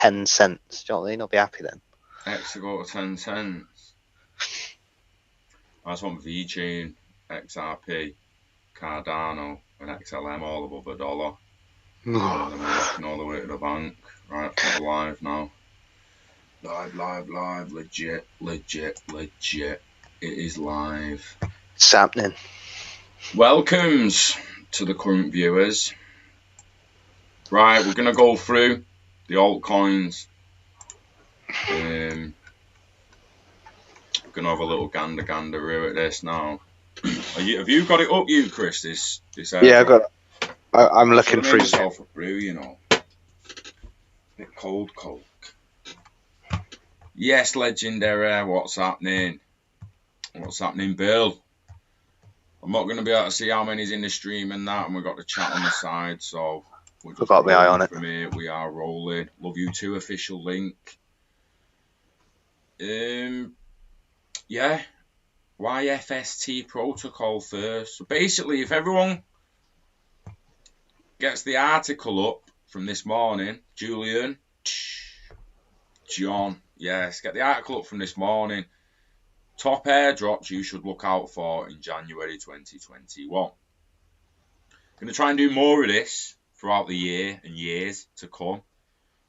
10 cents. Do you know what I mean? I'll be happy then. X to go to 10 cents. I just want VChain, XRP, Cardano, and XLM all above $1. And then we're rocking all the way to the bank. Right, I think we're live now. Live. Legit. It is live. It's happening. Welcomes to the current viewers. Right, we're going to go through the altcoins. We're going to have a little gander at this now. Have you got it up, you, Chris? This yeah, I got it. I'm looking through. Myself a brew, you know. Bit cold. Yes, legendary. What's happening? What's happening, Bill? I'm not going to be able to see how many's in the stream and that, and we've got the chat on the side, so we're just got the eye on it. From here. We are rolling. Love you too. Official link. Yeah. YFST protocol first. So basically, if everyone gets the article up from this morning, Julian, John, yes, get the article up from this morning. Top airdrops you should look out for in January 2021. Going to try and do more of this throughout the year and years to come.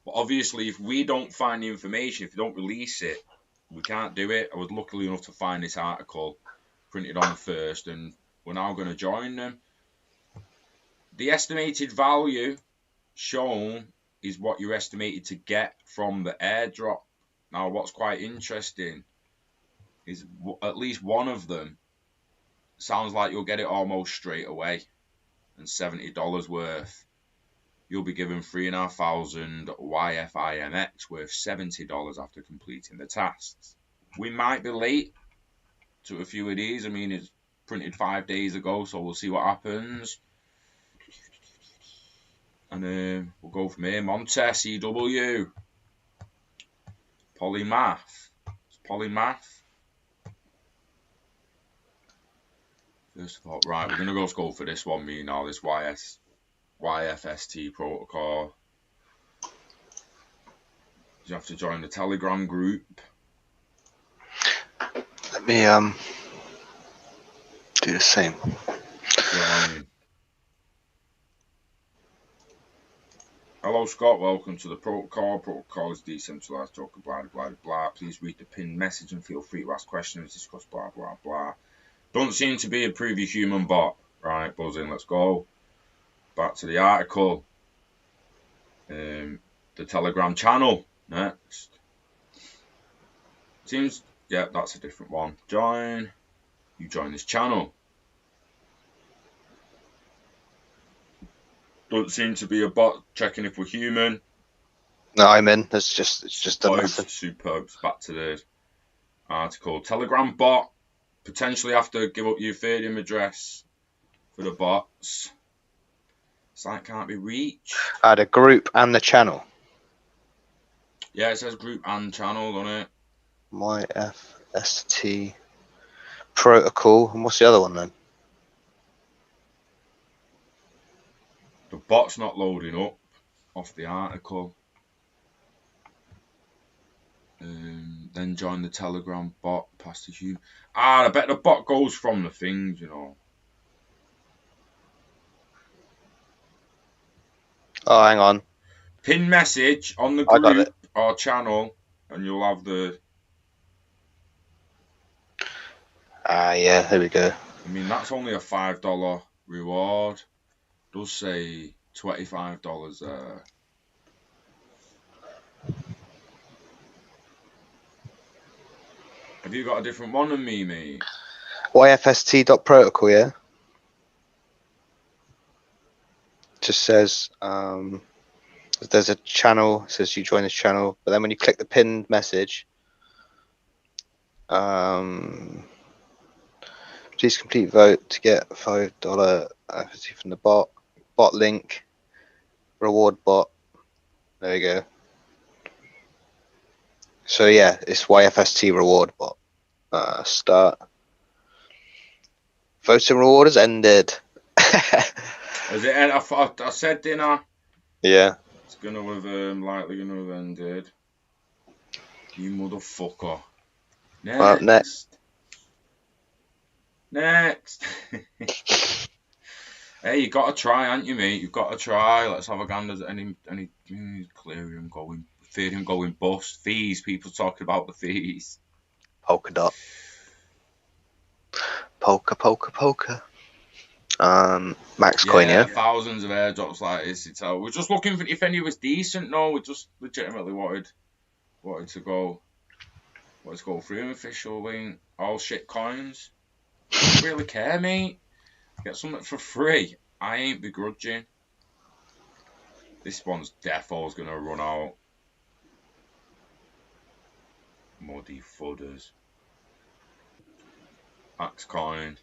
But obviously, if we don't find the information, if we don't release it, we can't do it. I was lucky enough to find this article printed on the first, and we're now going to join them. The estimated value shown is what you're estimated to get from the airdrop. Now, what's quite interesting is at least one of them sounds like you'll get it almost straight away, and $70 worth. You'll be given 3,500 YFIMX worth $70 after completing the tasks. We might be late to a few of these. I mean, it's printed 5 days ago, so we'll see what happens. And we'll go from here. Monte, CW. Polymath. It's Polymath. First of all, right, we're going to go for this one, me now, this YFST protocol. You have to join the Telegram group. Let me do the same. Join. Hello, Scott. Welcome to the protocol. Protocol is decentralized token, blah, blah, blah. Please read the pinned message and feel free to ask questions, discuss, blah, blah, blah. Don't seem to be a previous human bot. Right, buzzing. Let's go. Back to the article. The Telegram channel. Next. Seems, yeah, that's a different one. Join. You join this channel. Don't seem to be a bot checking if we're human. No, I'm in. It's just done nothing. Superb. Back to the article. Telegram bot. Potentially have to give up your Ethereum address for the bots. Site can't be reached. Add a group and the channel. Yeah, it says group and channel on it. YFST protocol. And what's the other one then? The bot's not loading up off the article. Then join the Telegram bot. Past the human. I bet the bot goes from the things, you know. Oh, hang on. Pin message on the group or channel, and you'll have the. Yeah, there we go. I mean, that's only a $5 reward. It does say $25 there. Have you got a different one than me, mate? YFST.protocol, yeah? Just says there's a channel, it says you join this channel, but then when you click the pinned message, please complete vote to get $5 from the bot link, reward bot. There we go. So yeah, it's YFST reward bot. Start. Voting reward has ended. Has it ended? I said dinner. Yeah. gonna have likely gonna have ended. You motherfucker. Well, Next. Hey, you got to try, haven't you, mate? You've got to try. Let's have a gander at any Clearium going, Ethereum going bust. Fees. People talking about the fees. Polkadot. Polka. Max coin, yeah. Thousands of airdrops like this. We're just looking for if any was decent. No, we just legitimately wanted to go. Let's go through an official link. All shit coins. Don't really care, mate. Get something for free. I ain't begrudging. This one's defo's gonna run out. Muddy fudders. Axe coin.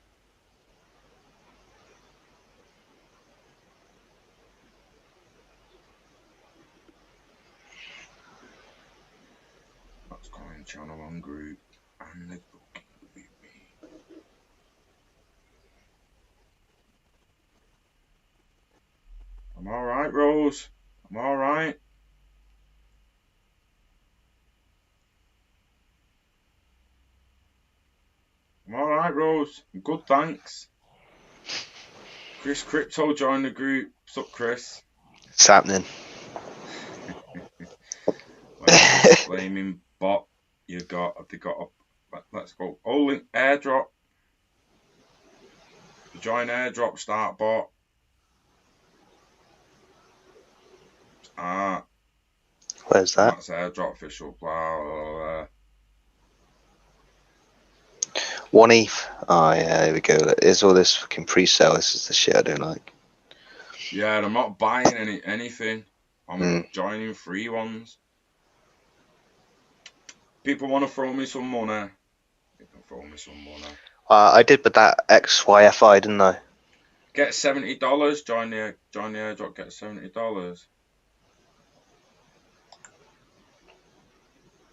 Axe coin channel on group. And the booking with me. I'm alright, Rose. I'm alright. I'm alright, Rose. I'm good, thanks. Chris Crypto joined the group. What's up, Chris? It's happening. Flaming bot. They got let's go. Oh, link airdrop. Join airdrop start bot. Where's that? That's airdrop official. Blah. 1 ETH. Oh yeah, here we go. There's all this fucking pre-sale. This is the shit I don't like. Yeah, I'm not buying anything. I'm joining free ones. People want to throw me some money. I did with that XYFI, didn't I? Get $70. Join the airdrop. Get $70.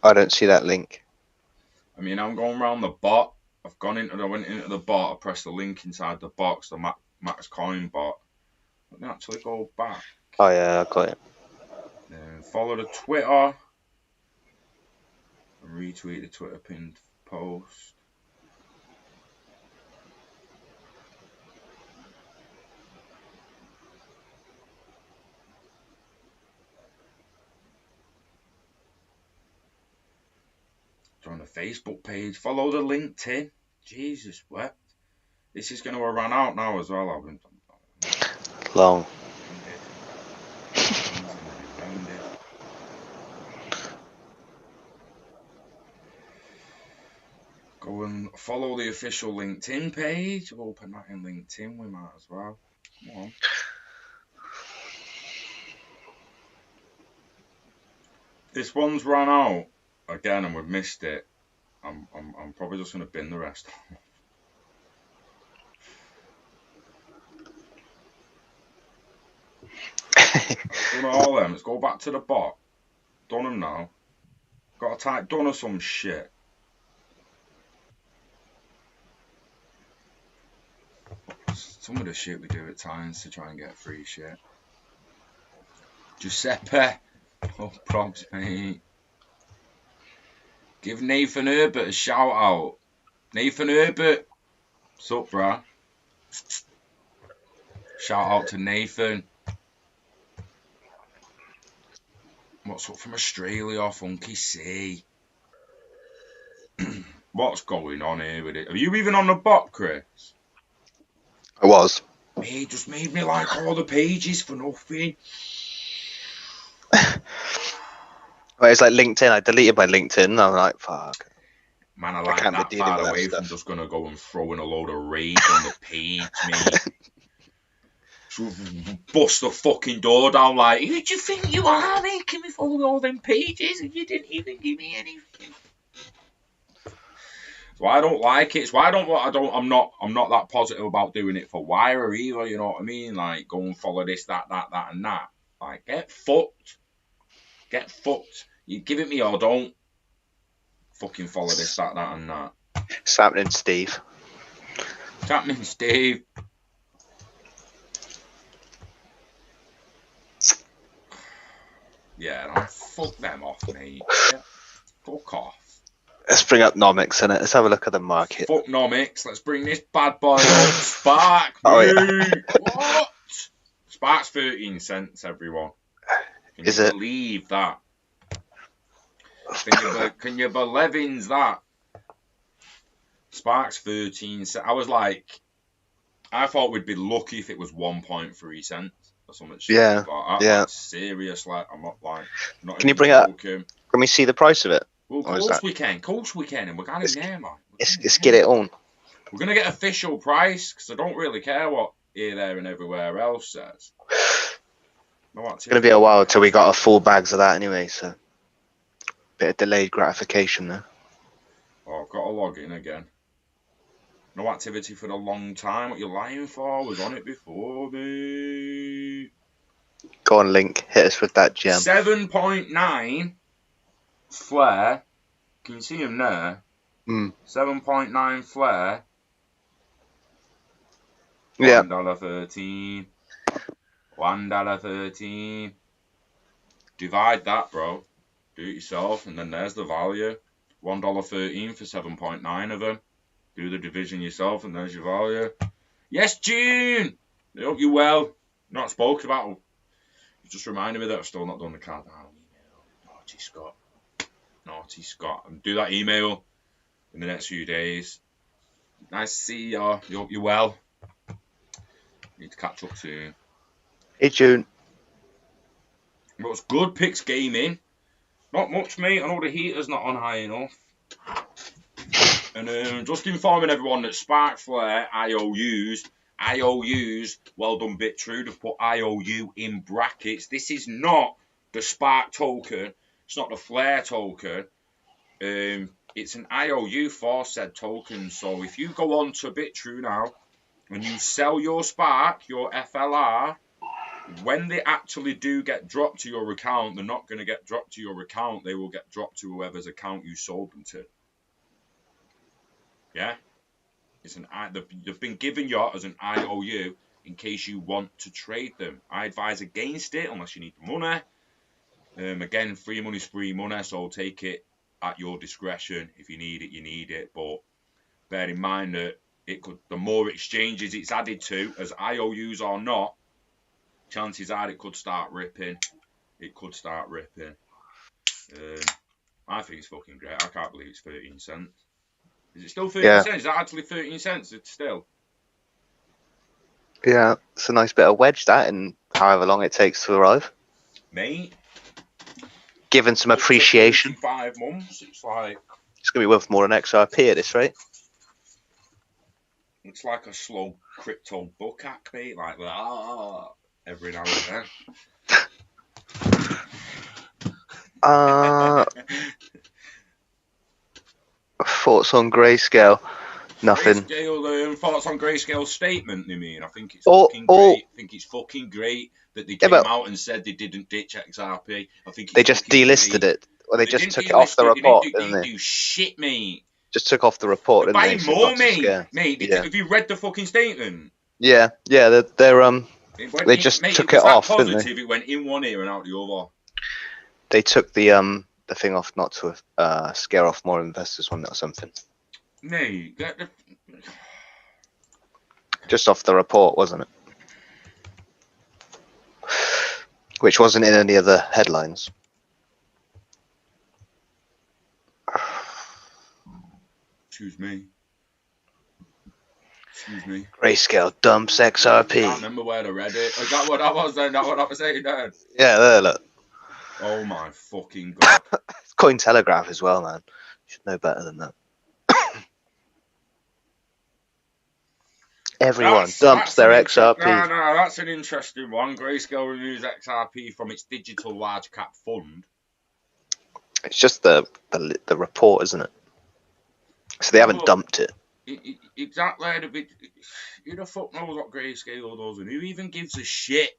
I don't see that link. I mean, I'm going around the bot. I went into the bot. I pressed the link inside the box, the Max Coin bot. Let me actually go back. Oh yeah, I got it. Then follow the Twitter. And retweet the Twitter pinned post. Join the Facebook page. Follow the LinkedIn. Jesus, what? This is going to run out now as well. Long. Go and follow the official LinkedIn page. Open that in LinkedIn. We might as well. Come on. This one's run out again, and we've missed it. I'm probably just going to bin the rest. Done all them. Let's go back to the bot. Done them now. Got to type done or some shit. Some of the shit we do at times to try and get free shit. Giuseppe. Oh, props, mate. Give Nathan Herbert a shout out. Nathan Herbert. What's up, bruh? Shout out to Nathan. What's up from Australia, Funky C? What's going on here with it? Are you even on the bot, Chris? I was. He just made me like all the pages for nothing. Well, it's like LinkedIn. I deleted my LinkedIn. And I'm like, fuck. Man, I like that far away from just going to go and throw in a load of rage on the page, mate. Bust the fucking door down like, who do you think you are making me follow all them pages and you didn't even give me anything? So I don't like it. So I'm not that positive about doing it for Wire either, you know what I mean? Like, go and follow this, that, and that. Like, get fucked. Get fucked. You give it me or don't. Fucking follow this, that, and that. It's happening, Steve. It's happening, Steve. Yeah, no, fuck them off, mate. Yeah, fuck off. Let's bring up Nomics in it. Let's have a look at the market. Fuck Nomics. Let's bring this bad boy up. Spark, Oh, mate. What? Spark's 13 cents, everyone. Can Is you it? believe that? Can you believe that? Spark's 13 cents. I thought we'd be lucky if it was 1.3 cents or something. Yeah, Like that. yeah. That's serious. Like, I'm not like. Not Can you even bring it up? joking. Can we see the price of it? Well, of Or is course that- we can. Of course we can. And we're going in there, man. Let's get it on. We're going to get official price because I don't really care what here, there, and everywhere else says. No, It's going to be a while till we got our full bags of that anyway, so bit of delayed gratification there. Oh, I've got to log in again. No activity for a long time. What you're lying for? Was on it before, mate. Go on, Link. Hit us with that gem. 7.9 flare. Can you see him there? 7.9 flare. Yeah. $1.13. $1.13. Divide that, bro. Do it yourself, and then there's the value. $1.13 for 7.9 of them. Do the division yourself, and there's your value. Yes, June! I hope you're well. Not spoken about. You just reminded me that I've still not done the card down email. Naughty Scott. Naughty Scott. I'll do that email in the next few days. Nice to see you. I hope you're well. Need to catch up soon. Hey, June. But it's good. Picks gaming. Not much, mate. I know the heater's not on high enough. And just informing everyone that Spark Flare IOUs, well done Bitrue, they've put IOU in brackets. This is not the Spark token. It's not the Flare token. It's an IOU for said token. So if you go on to Bitrue now and you sell your Spark, your FLR, when they actually do get dropped to your account, they're not going to get dropped to your account. They will get dropped to whoever's account you sold them to. Yeah, they've been given you as an IOU in case you want to trade them. I advise against it unless you need the money. Again, free money's free money, so take it at your discretion. If you need it, you need it. But bear in mind that the more exchanges it's added to, as IOUs or not, chances are it could start ripping. It could start ripping. I think it's fucking great. I can't believe it's 13 cents. Is it still 13 cents? Is that actually 13 cents? It's still. Yeah, it's a nice bit of wedge that in however long it takes to arrive. Mate. Given some appreciation. 5 months. It's like. It's going to be worth more than XRP at this rate. It's like a slow crypto buck hack, mate. Like that. Every now and then. Thoughts on Grayscale? Nothing. Thoughts on Grayscale's statement, you mean? I think it's fucking great. I think it's fucking great that they came out and said they didn't ditch XRP. I think they just delisted it. Well, they just took it off the report, didn't they? They do shit, mate. Just took off the report, didn't they? Buying more, mate. Mate, have you read the fucking statement? Yeah, they're they just took it off, didn't they? It went in one ear and out the other. They took the thing off not to scare off more investors, wasn't it, or something? Mate, just off the report, wasn't it? Which wasn't in any of the headlines. Excuse me. Grayscale dumps XRP. I can't remember where I read it. Is that what I was saying? That what I was saying then? Yeah, there, look. Oh my fucking god. It's Cointelegraph as well, man. You should know better than that. Everyone dumps their XRP. No, that's an interesting one. Grayscale removes XRP from its digital large cap fund. It's just the report, isn't it? So they haven't dumped it. Exactly. Who the fuck knows what Grayscale does, and who even gives a shit?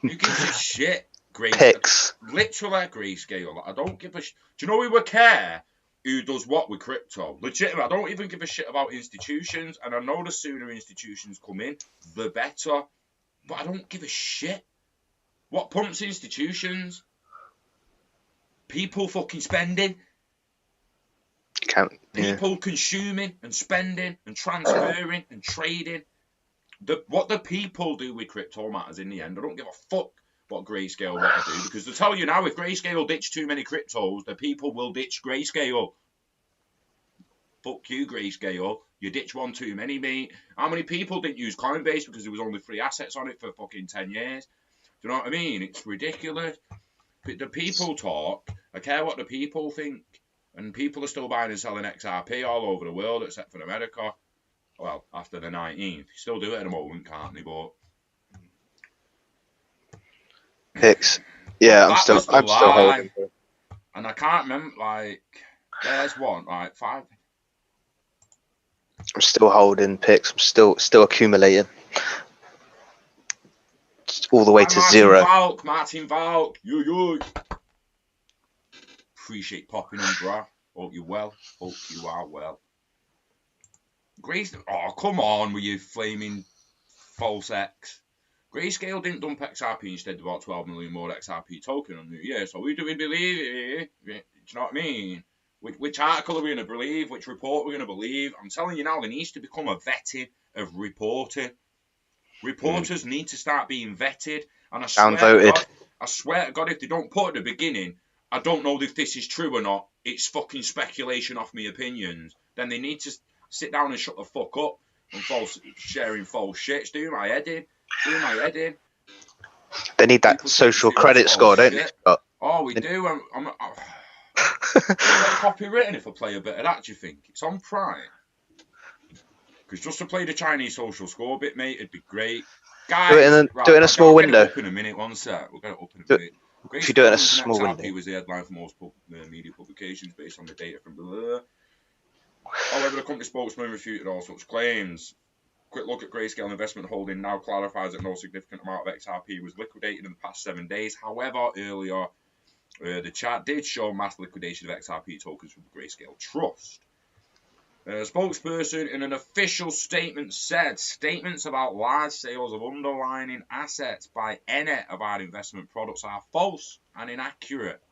Who gives a shit? Picks. Literally Grayscale. I don't give a shit. Do you know who would care? Who does what with crypto? Legitimately, I don't even give a shit about institutions, and I know the sooner institutions come in, the better. But I don't give a shit. What pumps institutions? People fucking spending. People consuming and spending and transferring and trading. What the people do with crypto matters in the end. I don't give a fuck what Grayscale want to do, because they'll tell you now, if Grayscale ditch too many cryptos, the people will ditch Grayscale. Fuck you, Grayscale. You ditch one too many, mate. How many people didn't use Coinbase because there was only 3 assets on it for fucking 10 years? Do you know what I mean? It's ridiculous. But the people talk. I care what the people think. And people are still buying and selling XRP all over the world, except for America. Well, after the 19th. Still do it at the moment, can't they? But Picks. Yeah, I'm still holding. And I can't remember, like, there's one, like 5. I'm still holding picks. I'm still accumulating. All the way to Martin 0. Martin Valk. Yo. Appreciate popping on, bro. Hope you're well. Hope you are well. Oh, come on with your flaming false X. Grayscale didn't dump XRP, instead of about 12 million more XRP token on New Year. So who do we believe? Do you know what I mean? Which article are we going to believe? Which report we're going to believe? I'm telling you now, there needs to become a vetting of reporting. Reporters need to start being vetted. And I swear to God, if they don't put at the beginning, I don't know if this is true or not, it's fucking speculation off my opinions, then they need to sit down and shut the fuck up and sharing false shit. It's doing my head in. They need that social credit score, don't they, Scott? Oh, we do. I'm copywritten if I play a bit of that, do you think? It's on Prime. Because just to play the Chinese social score bit, mate, it'd be great. Guys, do it in a small window. We'll get it up in a minute, one sec. We'll get it up in a minute. If you do it in a small window. XRP was the headline for most media publications based on the data from blah. However, the company spokesman refuted all such claims. Quick look at Grayscale Investment Holding now clarifies that no significant amount of XRP was liquidated in the past 7 days. However, earlier, the chart did show mass liquidation of XRP tokens from the Grayscale Trust. A spokesperson in an official statement said statements about large sales of underlying assets by any of our investment products are false and inaccurate.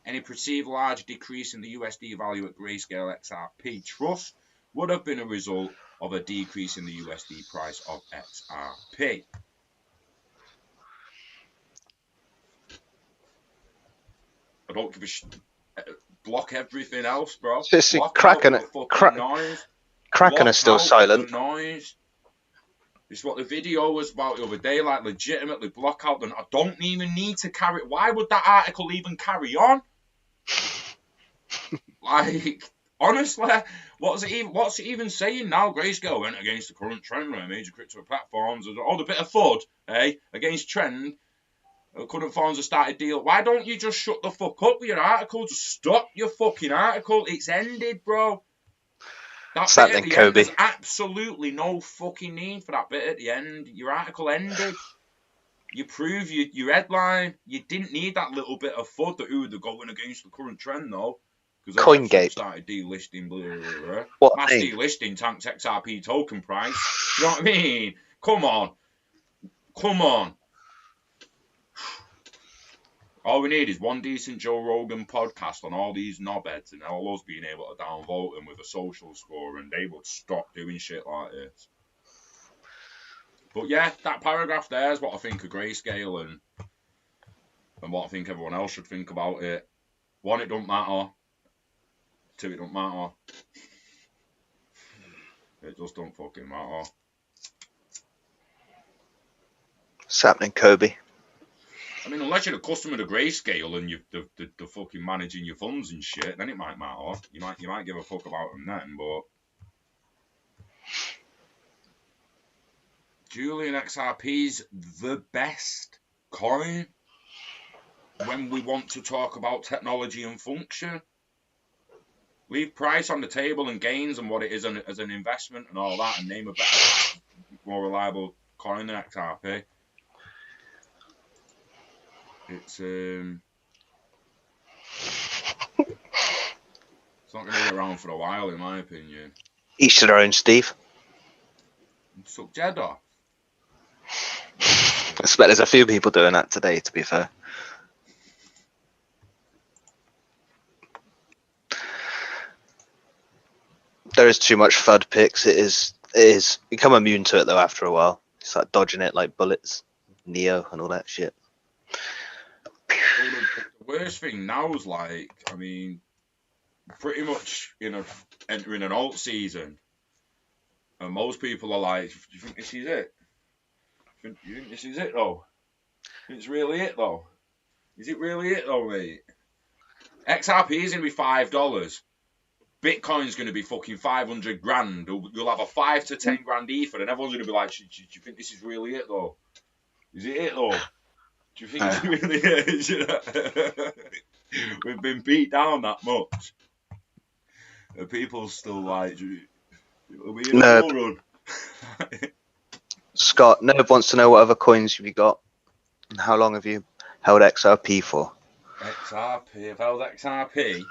Any perceived large decrease in the USD value at Grayscale XRP Trust would have been a result of a decrease in the USD price of XRP. I don't give a shit. Block everything else, bro. Kraken is still silent. Noise. This is what the video was about the other day. Like, legitimately block out. I don't even need to carry. Why would that article even carry on? Like, honestly, what's it even saying now? Grayscale went against the current trend where major crypto platforms, oh, the bit of FUD, against trend. Current forms have started deal. Why don't you just shut the fuck up with your article? Just stop your fucking article. It's ended, bro. That bit at the end, there's absolutely no fucking need for that bit at the end. Your article ended. You prove your headline. You didn't need that little bit of FUD that they're going against the current trend, though. Because CoinGate started delisting, mass delisting tanks XRP token price. You know what I mean? Come on. All we need is one decent Joe Rogan podcast on all these knobheads and all us being able to downvote them with a social score, and they would stop doing shit like this. But yeah, that paragraph there is what I think of Grayscale and what I think everyone else should think about it. 1, it don't matter. 2, it don't matter. It just don't fucking matter. What's happening, Kobe? I mean, unless you're a customer of Grayscale and you're the fucking managing your funds and shit, then it might matter. You might give a fuck about them then, but Julian XRP's the best coin when we want to talk about technology and function. Leave price on the table and gains and what it is as an investment and all that, and name a better, more reliable coin than XRP. It's not going to be around for a while, in my opinion. Each to their own, Steve. Suck Jed off. I expect there's a few people doing that today, to be fair. there is too much FUD picks. It is become immune to it though after a while. It's like dodging it like bullets, Neo and all that shit. Well, the worst thing now is like, I mean, pretty much entering an alt season, and most people are like, "Do you think this is it? Do you think this is it though? It's really it though? Is it really it though, mate? XRP is gonna be $5. Bitcoin's going to be fucking 500 grand. You'll have a 5 to 10 grand ether, and everyone's going to be like, do you think this is really it, though? Is it it, though? Do you think it's really it? We've been beat down that much. And people still like, it'll be in a bull run. Scott, Nerb wants to know what other coins have you got, and how long have you held XRP for? XRP, I've held XRP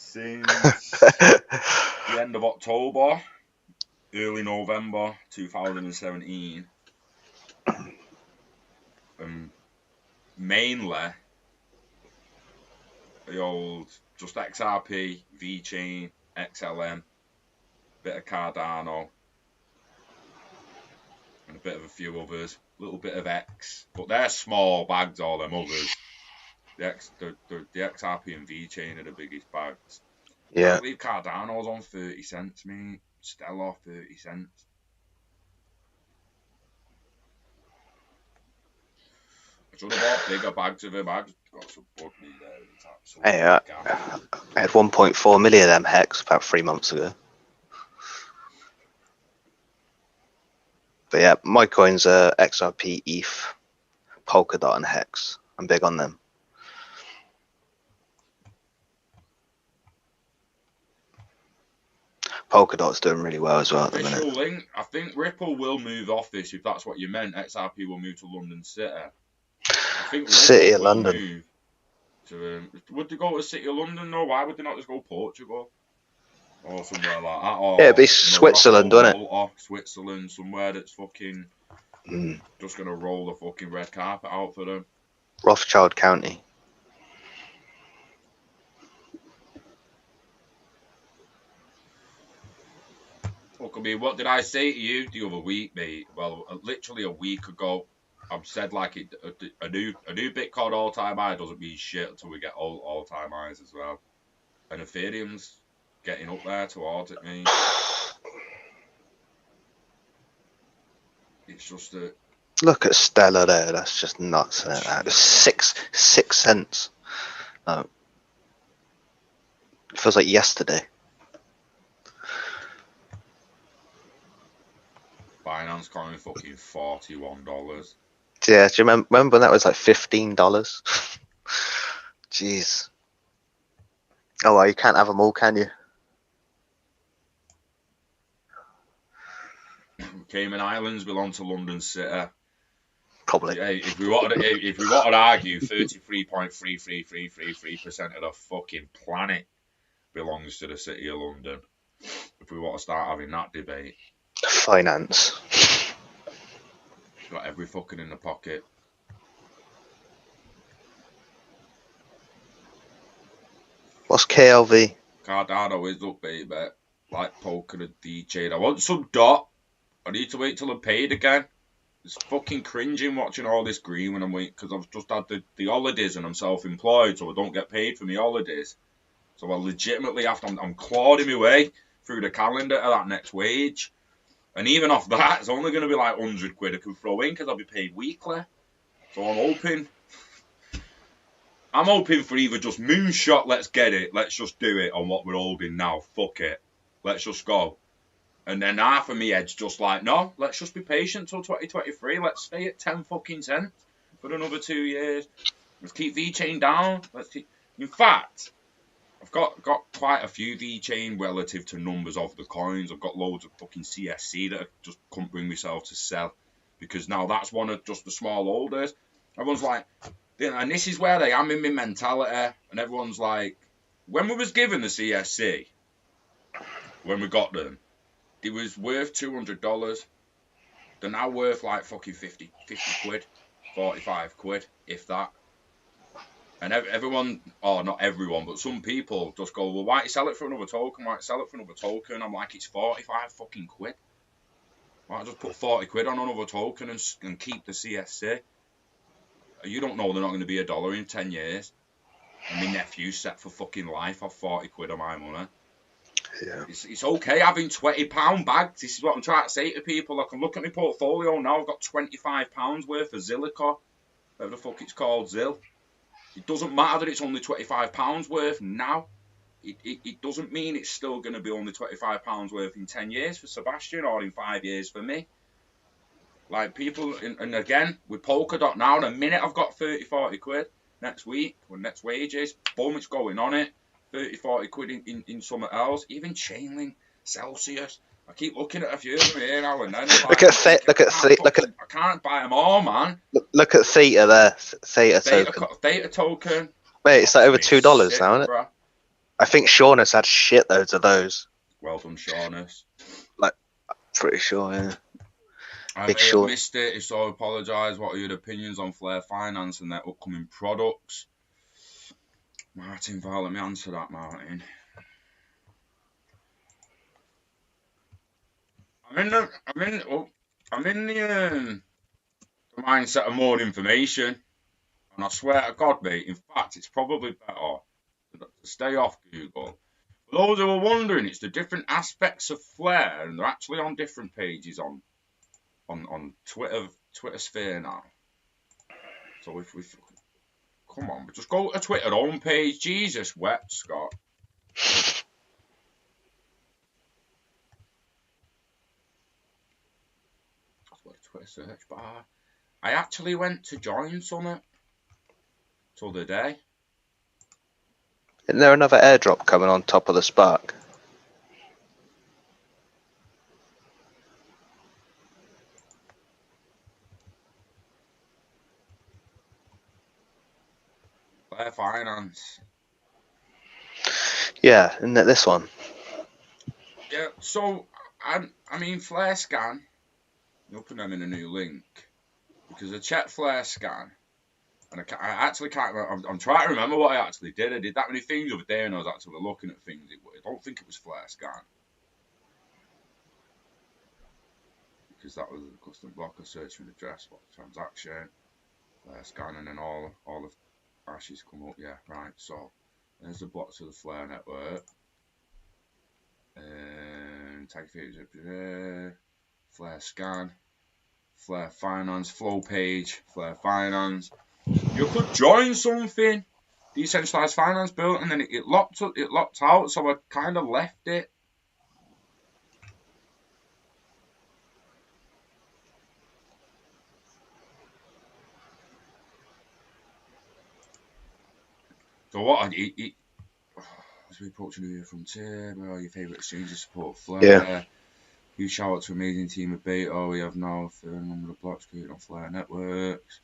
since the end of October, early November 2017. Mainly the old just XRP, VChain, XLM, bit of Cardano, and a bit of a few others. A little bit of X, but they're small bags. All them others. The XRP and VChain are the biggest bags. Yeah. I believe Cardano's on 30 cents, mate. Stellar 30 cents. I should have bought bigger bags of them. I just got some bug me there. Hey, I had 1.4 million of them hex about 3 months ago. But yeah, my coins are XRP, ETH, Polkadot, and Hex. I'm big on them. Polkadot's doing really well as well at the minute. Link, I think Ripple will move off this, if that's what you meant. XRP will move to London City. I think Ripple City of London. Would they go to City of London? No, why would they not just go Portugal? Or somewhere like that? Or Yeah, it'd be Switzerland, wouldn't it? Or Switzerland, somewhere that's fucking just going to roll the fucking red carpet out for them. Rothschild County. Look, I mean, what did I say to you the other week, mate? Well, literally a week ago, I've said like a new Bitcoin all-time high doesn't mean shit until we get all-time highs as well. And Ethereum's getting up there towards it, mate. It's just a... Look at Stellar there. That's just nuts. That 6 cents. Oh. It feels like yesterday. Binance coin fucking $41. Yeah, do you remember when that was like $15? Jeez. Oh well, you can't have them all, can you? Cayman Islands belong to London City. Probably. Yeah, if we wanted to argue, 33.33333% of the fucking planet belongs to the City of London. If we want to start having that debate. Finance. Got every fucking in the pocket. What's KLV? Cardano is up, baby. Like poker and DJ. I want some dot. I need to wait till I'm paid again. It's fucking cringing watching all this green when I'm waiting, because I've just had the holidays and I'm self-employed, so I don't get paid for my holidays. So I legitimately have to, I'm clawing my way through the calendar to that next wage. And even off that, it's only going to be like 100 quid I can throw in because I'll be paid weekly. So I'm hoping for either just moonshot, let's get it, let's just do it on what we're holding now, fuck it, let's just go. And then half of me head's just like, no, let's just be patient till 2023, let's stay at 10 fucking cents for another 2 years. Let's keep VChain down. In fact, I've got quite a few VChain relative to numbers of the coins. I've got loads of fucking CSC that I just couldn't bring myself to sell, because now that's one of just the small holders. Everyone's like, and this is where I am in my mentality, and everyone's like, when we was given the CSC, when we got them, it was worth $200. They're now worth like fucking 50 quid, 45 quid, if that. And everyone, or not everyone, but some people just go, well, why don't you sell it for another token? Why don't you sell it for another token? I'm like, it's 45 fucking quid. Why don't I just put 40 quid on another token and keep the CSC? You don't know they're not going to be $1 in 10 years. And my nephew's set for fucking life off 40 quid of my money. Yeah. It's okay having £20 bags. This is what I'm trying to say to people. I can look at my portfolio now. I've got £25 worth of Zillico. Whatever the fuck it's called, Zill. It doesn't matter that it's only £25 worth now. It doesn't mean it's still going to be only £25 worth in 10 years for Sebastian or in 5 years for me. Like people, and again, with Polkadot now, the minute I've got 30, 40 quid next week, when next wages, boom, it's going on it. 30, 40 quid in something else. Even Chainlink, Celsius. I keep looking at a few of them here now and then. Look at I can't buy them all, man. Look at Theta there. Theta token. Theta token. Mate, it's like over $2 now, isn't it? Bro. I think Sean has had shitloads of those. Well done, Seamus. Like, pretty sure, yeah. I may have missed it, so I apologise. What are your opinions on FLR Finance and their upcoming products? Martin, let me answer that, Martin. I'm in the mindset of more information, and I swear to God, mate. In fact, it's probably better to stay off Google. For those who are wondering, it's the different aspects of FLR, and they're actually on different pages on Twitter sphere now. So if we come on, but just go to Twitter homepage. Jesus wept, Scott. That's what a Twitter search bar. I actually went to join Summit the other day. Isn't there another airdrop coming on top of the Spark? FLR Finance. Yeah, isn't it this one? Yeah, so I mean FLR Scan. You'll put them in a new link because I checked FLR Scan, and I actually can't remember. I'm trying to remember what I actually did. I did that many things the other day, and I was actually looking at things. I don't think it was FLR Scan because that was a custom blocker search and address what transaction. FLR Scan, and then all of hashes come up. Yeah, right. So there's the blocks of the FLR network. Tag features, FLR Scan, FLR Finance, flow page, FLR Finance. You could join something, decentralized finance built, and then it locked out, so I kind of left it. So what as we approach a new year from tier, where are your favourite exchanges support FLR? Yeah. Huge shout out to amazing team of Beta. We have now a fair number of blocks created on FLR networks.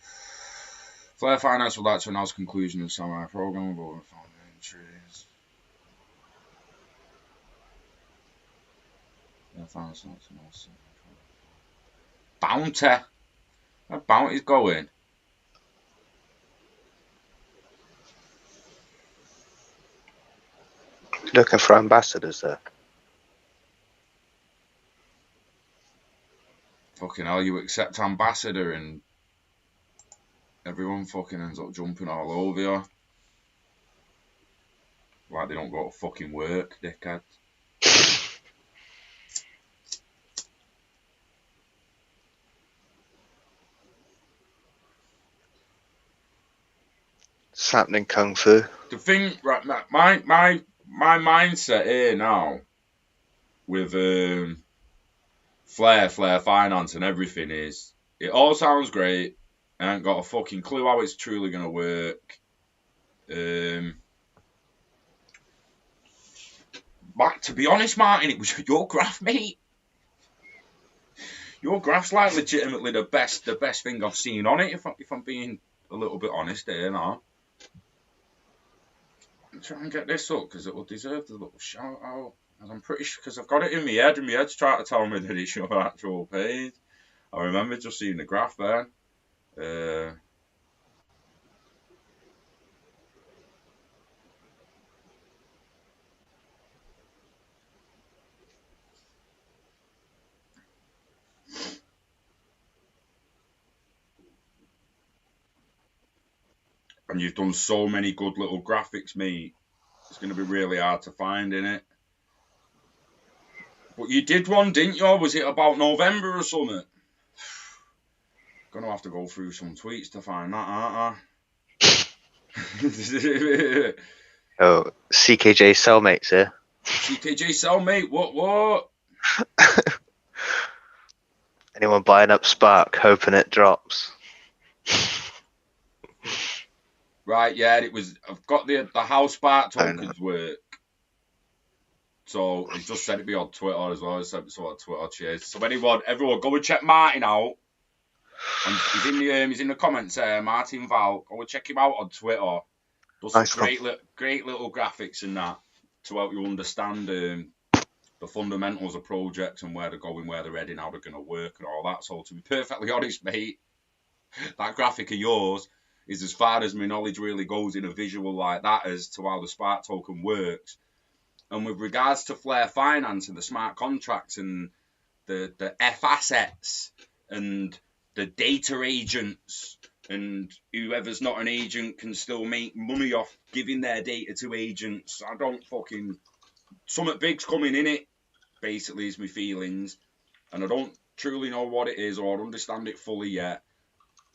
FLR Finance would like to announce conclusion of Samurai program with over 5 entries. FLR Finance wants to announce Bounty. That bounty's going. Looking for ambassadors there. Fucking hell, you accept ambassador and everyone fucking ends up jumping all over you. Like they don't go to fucking work, dickhead. It's happening, Kung Fu. The thing, right, my mindset here now with FLR Finance and everything is, it all sounds great. I ain't got a fucking clue how it's truly gonna work. But to be honest, Martin, it was your graph, mate. Your graph's like legitimately the best thing I've seen on it. If I'm being a little bit honest here now. I'm trying to get this up because it will deserve the little shout out. And I'm pretty sure because I've got it in my head, and my head's trying to tell me that it's your actual page. I remember just seeing the graph there. And you've done so many good little graphics, mate. It's going to be really hard to find in it. But you did one, didn't you? Was it about November or something? Gonna have to go through some tweets to find that, aren't I? Oh, CKJ cellmates here. CKJ cellmate, what? Anyone buying up Spark, hoping it drops? Right, yeah, it was. I've got the how Spark tokens work. So he's just sent it me on Twitter as well. He sent me some on Twitter. Cheers. So everyone, go and check Martin out. He's in the comments. Martin Val, go and check him out on Twitter. Does some great little graphics and that to help you understand the fundamentals of projects and where they're going, where they're heading, how they're going to work, and all that. So to be perfectly honest, mate, that graphic of yours is as far as my knowledge really goes in a visual like that as to how the Spark token works. And with regards to FLR Finance and the smart contracts and the F assets and the data agents and whoever's not an agent can still make money off giving their data to agents, I don't fucking... Something big's coming in it, basically, is my feelings. And I don't truly know what it is or understand it fully yet.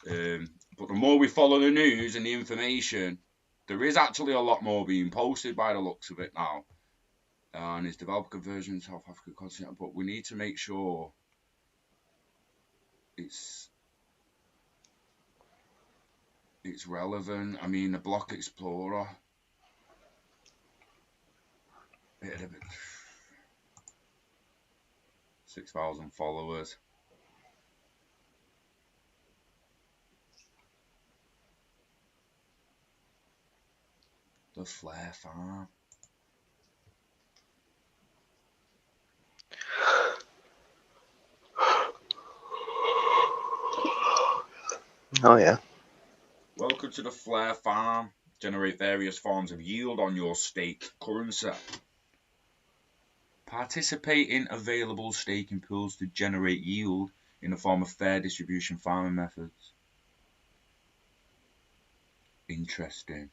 But the more we follow the news and the information, there is actually a lot more being posted by the looks of it now. And it's developer conversion in South Africa content, but we need to make sure it's relevant. I mean, the Block Explorer, 6,000 followers. The FLR farm. Oh yeah. Welcome to the FLR farm. Generate various forms of yield on your staked currency. Participate in available staking pools to generate yield in the form of fair distribution farming methods. Interesting.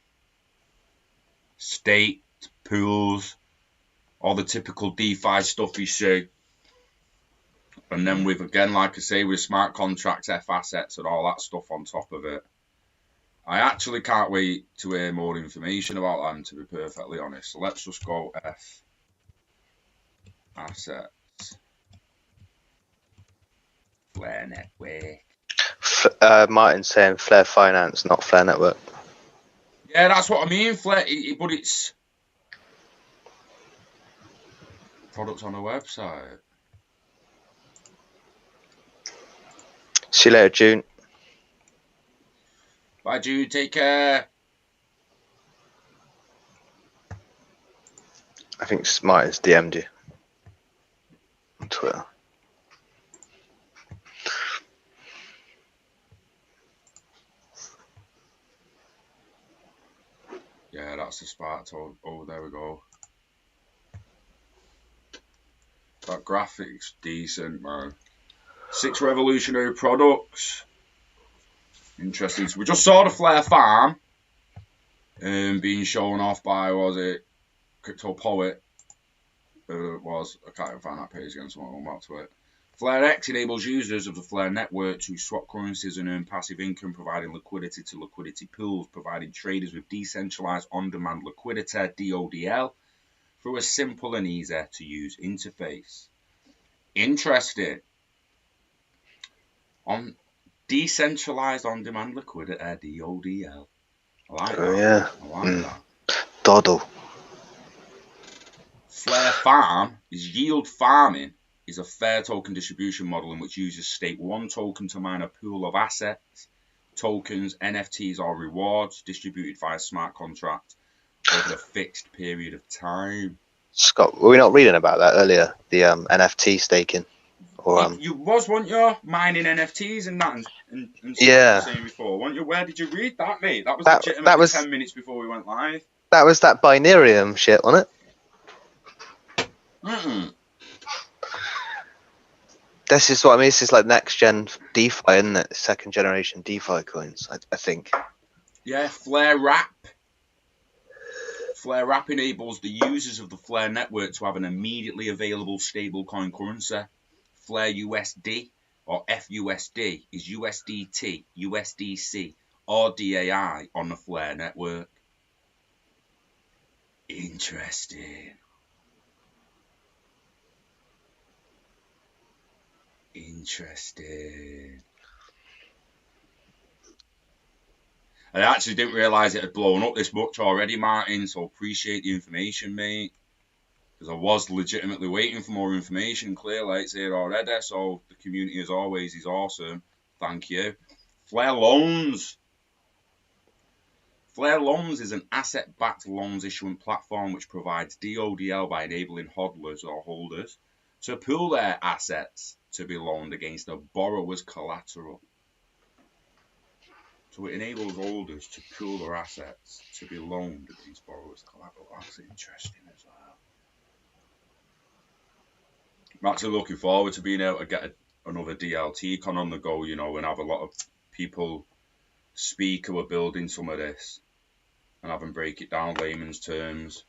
Staked pools, all the typical DeFi stuff you see. And then with, again, like I say, with smart contracts, F assets and all that stuff on top of it. I actually can't wait to hear more information about them, to be perfectly honest. So let's just go F assets. FLR network. Martin's saying FLR Finance, not FLR Network. Yeah, that's what I mean, FLR, but it's products on the website. See you later, June. Bye, June. Take care. I think Martin's DM'd you on Twitter. Yeah, that's the Spark. Oh, there we go. That graphic's decent, man. 6 revolutionary products. Interesting. So we just saw the FLR farm being shown off by, was it Crypto Poet? It was. I can't even find that page again, so I'll go back to it. FLR X enables users of the FLR network to swap currencies and earn passive income, providing liquidity to liquidity pools, providing traders with decentralized on-demand liquidity, DODL, through a simple and easy-to-use interface. Interesting. On decentralized on-demand liquidity, DODL. I like that. Yeah. I like that. Doddle. FLR Farm is yield farming. Is a fair token distribution model in which users stake 1 token to mine a pool of assets, tokens, NFTs, or rewards distributed via smart contract over a fixed period of time. Scott, were we not reading about that earlier? The NFT staking, or You was, weren't you, mining NFTs and that, and yeah. You were saying before, weren't you? Where did you read that, mate? That was legitimately 10 minutes before we went live. That was that binarium shit, wasn't it? This is what I mean. This is like next gen DeFi, isn't it? 2nd generation DeFi coins, I think. Yeah, Flare Wrap. Flare Wrap enables the users of the Flare network to have an immediately available stablecoin currency. Flare USD or FUSD is USDT, USDC, or DAI on the Flare network. Interesting. Interesting. I actually didn't realise it had blown up this much already, Martin, so appreciate the information, mate. Because I was legitimately waiting for more information. Clearly, it's here already, so the community, as always, is awesome. Thank you. Flare Loans. Flare Loans is an asset-backed loans issuance platform which provides DODL by enabling hodlers or holders to pool their assets to be loaned against a borrower's collateral. So it enables holders to pool their assets to be loaned against borrowers' collateral. That's interesting as well. I'm actually looking forward to being able to get another DLT con on the go, you know, and have a lot of people speak who are building some of this and have them break it down layman's terms.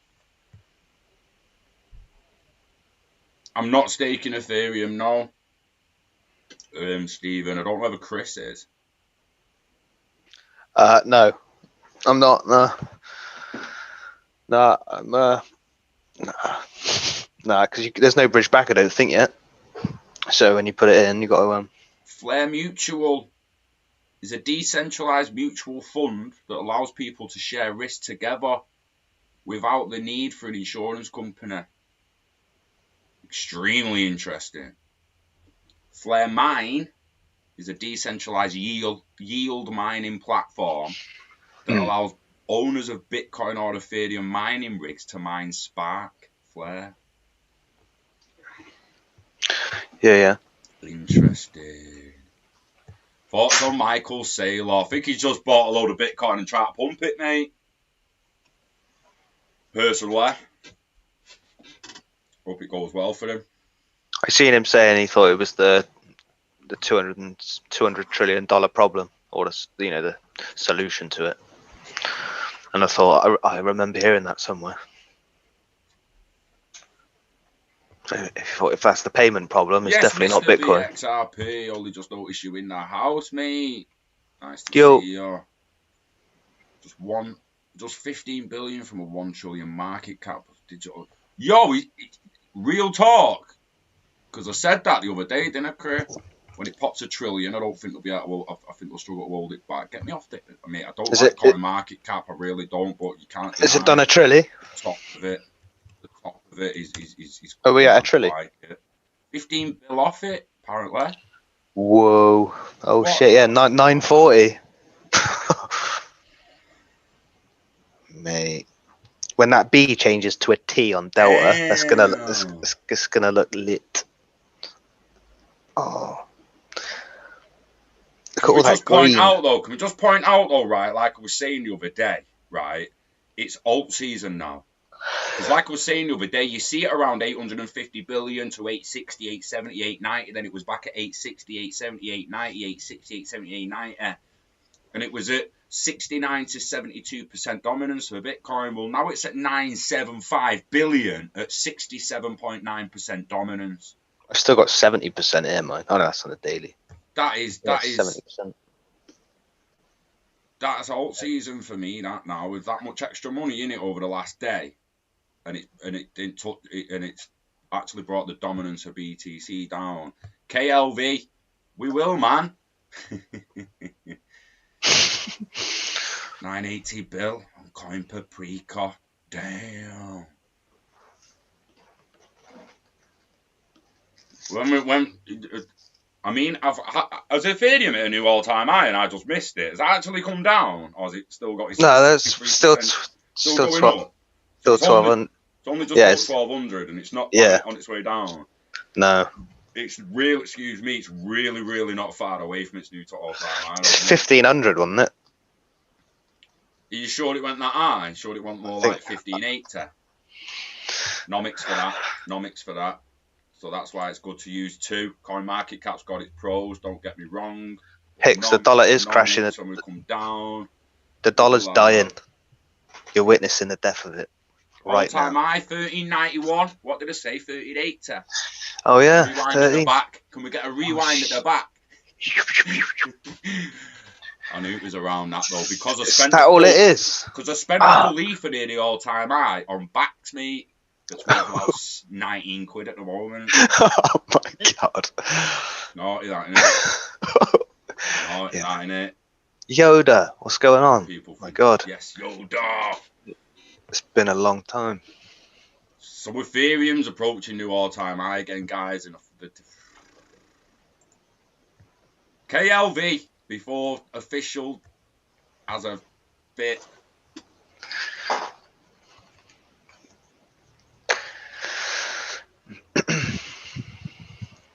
I'm not staking Ethereum, no. Stephen, I don't know whether Chris is. No, I'm not. No, I'm no, because there's no bridge back, I don't think yet. So when you put it in, you got to Flare Mutual is a decentralized mutual fund that allows people to share risk together without the need for an insurance company. Extremely interesting. Flare Mine is a decentralized yield mining platform that allows owners of Bitcoin or Ethereum mining rigs to mine Spark Flare. Yeah. Interesting. Thoughts on Michael Saylor? I think he's just bought a load of Bitcoin and tried to pump it, mate. Personally, hope it goes well for him. I seen him saying he thought it was the $200 trillion problem, or the solution to it. And I thought I remember hearing that somewhere. If that's the payment problem, it's definitely not Bitcoin. Yes, Mr. VXRP, only just noticed you in the house, mate. Nice to see you. Just 15 billion from a 1 trillion market cap of digital. Yo, real talk. Because I said that the other day, didn't I, Chris? When it pops a trillion, I don't think they'll be able. I think they'll struggle to hold it back. Get me off it. I mean, I don't like coin market cap. I really don't. But you can't. Is it done a trilly? The top of it is. Are we at a trilly? Like 15 bill off it, apparently. Whoa! Oh what? Shit! Yeah, 940. Mate, when that B changes to a T on Delta, that's gonna look lit. Oh. Can we just point out though, right? Like I was saying the other day, right? It's alt season now. Because like I was saying the other day, you see it around 850 billion to 860, 870, 890. Then it was back at 860, 870, 890, 860, 870, 890. And it was at 69 to 72% dominance for Bitcoin. Well, now it's at 975 billion at 67.9% dominance. I've still got 70% here, mine. Oh no, that's on the daily. That is 70%. That's alt season for me. That now with that much extra money in it over the last day, and it's actually brought the dominance of BTC down. KLV, we will, man. 980 bill on coin per preco. Damn. I mean, has Ethereum hit a new all-time high and I just missed it? Has it actually come down, or has it still got its? No, that's still going up. Still 1200. It's only just 1200, and it's not on its way down. No. It's real. Excuse me. It's really, really not far away from its new all-time high. It's 1500, wasn't it? Are you sure it went that high? Sure it went more like 1580? Nomics for that. So that's why it's good to use two. Coin market cap's got its pros. Don't get me wrong. Hicks, the dollar is crashing. So we come down. The dollar's dying. You're witnessing the death of it right now. All-time high, 13.91. What did I say? 13.80. Oh yeah, Rewind 13. at the back. Can we get a rewind at the back? I knew it was around that though, because I spent. Is that all it is? Because I spent a full E for near the all-time high on backs, mate. That's worth about 19 quid at the moment. Oh my god. Naughty that, innit? Naughty that, innit? Yoda, what's going on? People My think, god. yes, Yoda. It's been a long time. So Ethereum's approaching new all-time high again, guys. And KLV before official as a bit.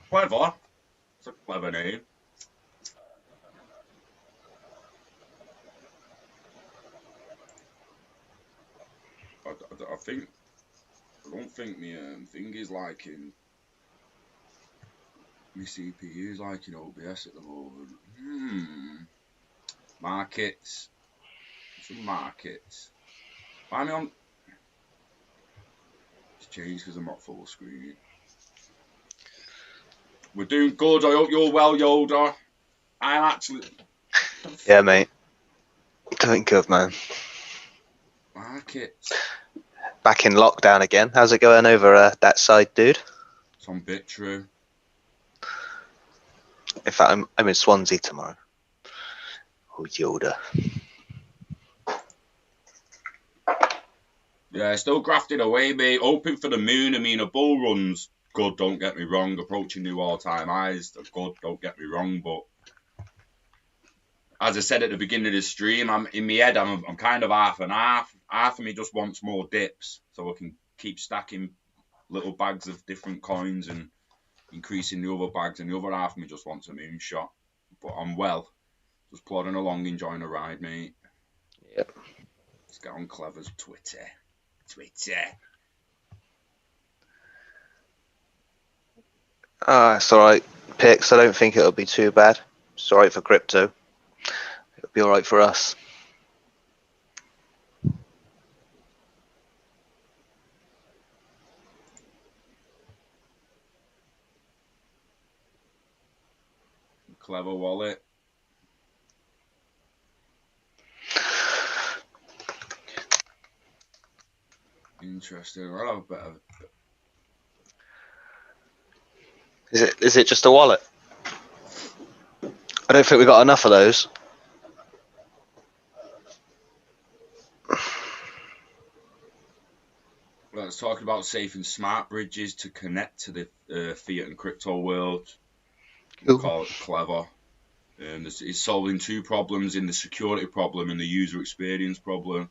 Clever. It's a clever name. I don't think my thing is like in my CPU is like in OBS at the moment. Markets. Some markets. Find me on. It's changed because I'm not full screen. We're doing good. I hope you're well, Yoda. I'm actually. Yeah, mate. Doing good, man. Markets. Back in lockdown again. How's it going over that side, dude? It's on Bitrue. In fact, I'm in Swansea tomorrow. Oh, Yoda. Yeah, still grafting away, mate. Hoping for the moon. I mean, a bull run's good, don't get me wrong. Approaching new all-time highs, they're good, don't get me wrong. But as I said at the beginning of the stream, I'm in my head, I'm kind of half and half. Half of me just wants more dips so I can keep stacking little bags of different coins and increasing the other bags, and the other half of me just wants a moonshot. But I'm just plodding along, enjoying the ride, mate. Yep. Let's get on Clever's Twitter. It's alright. Picks, I don't think it'll be too bad. It's alright for crypto. It'll be alright for us. Clever wallet. Interesting. I'll have a bit of. Is it just a wallet? I don't think we got enough of those. Let's talk about safe and smart bridges to connect to the fiat and crypto world. We'll call it Clever. It's solving two problems in the security problem and the user experience problem.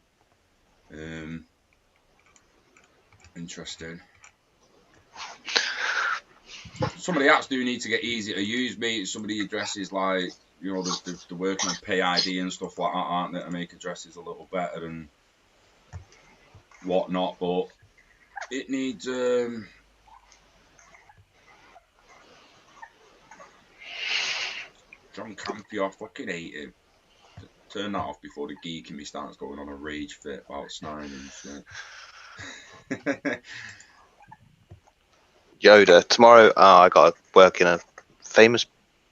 Interesting. Some of the apps do need to get easy to use, mate. Some of the addresses, like, you know, they're working on Pay ID and stuff like that, aren't they, to make addresses a little better and whatnot. But it needs John Campion, fucking hate him. Turn that off before the geek in me starts going on a rage fit about snide and shit. Yoda. Tomorrow, I got to work in a famous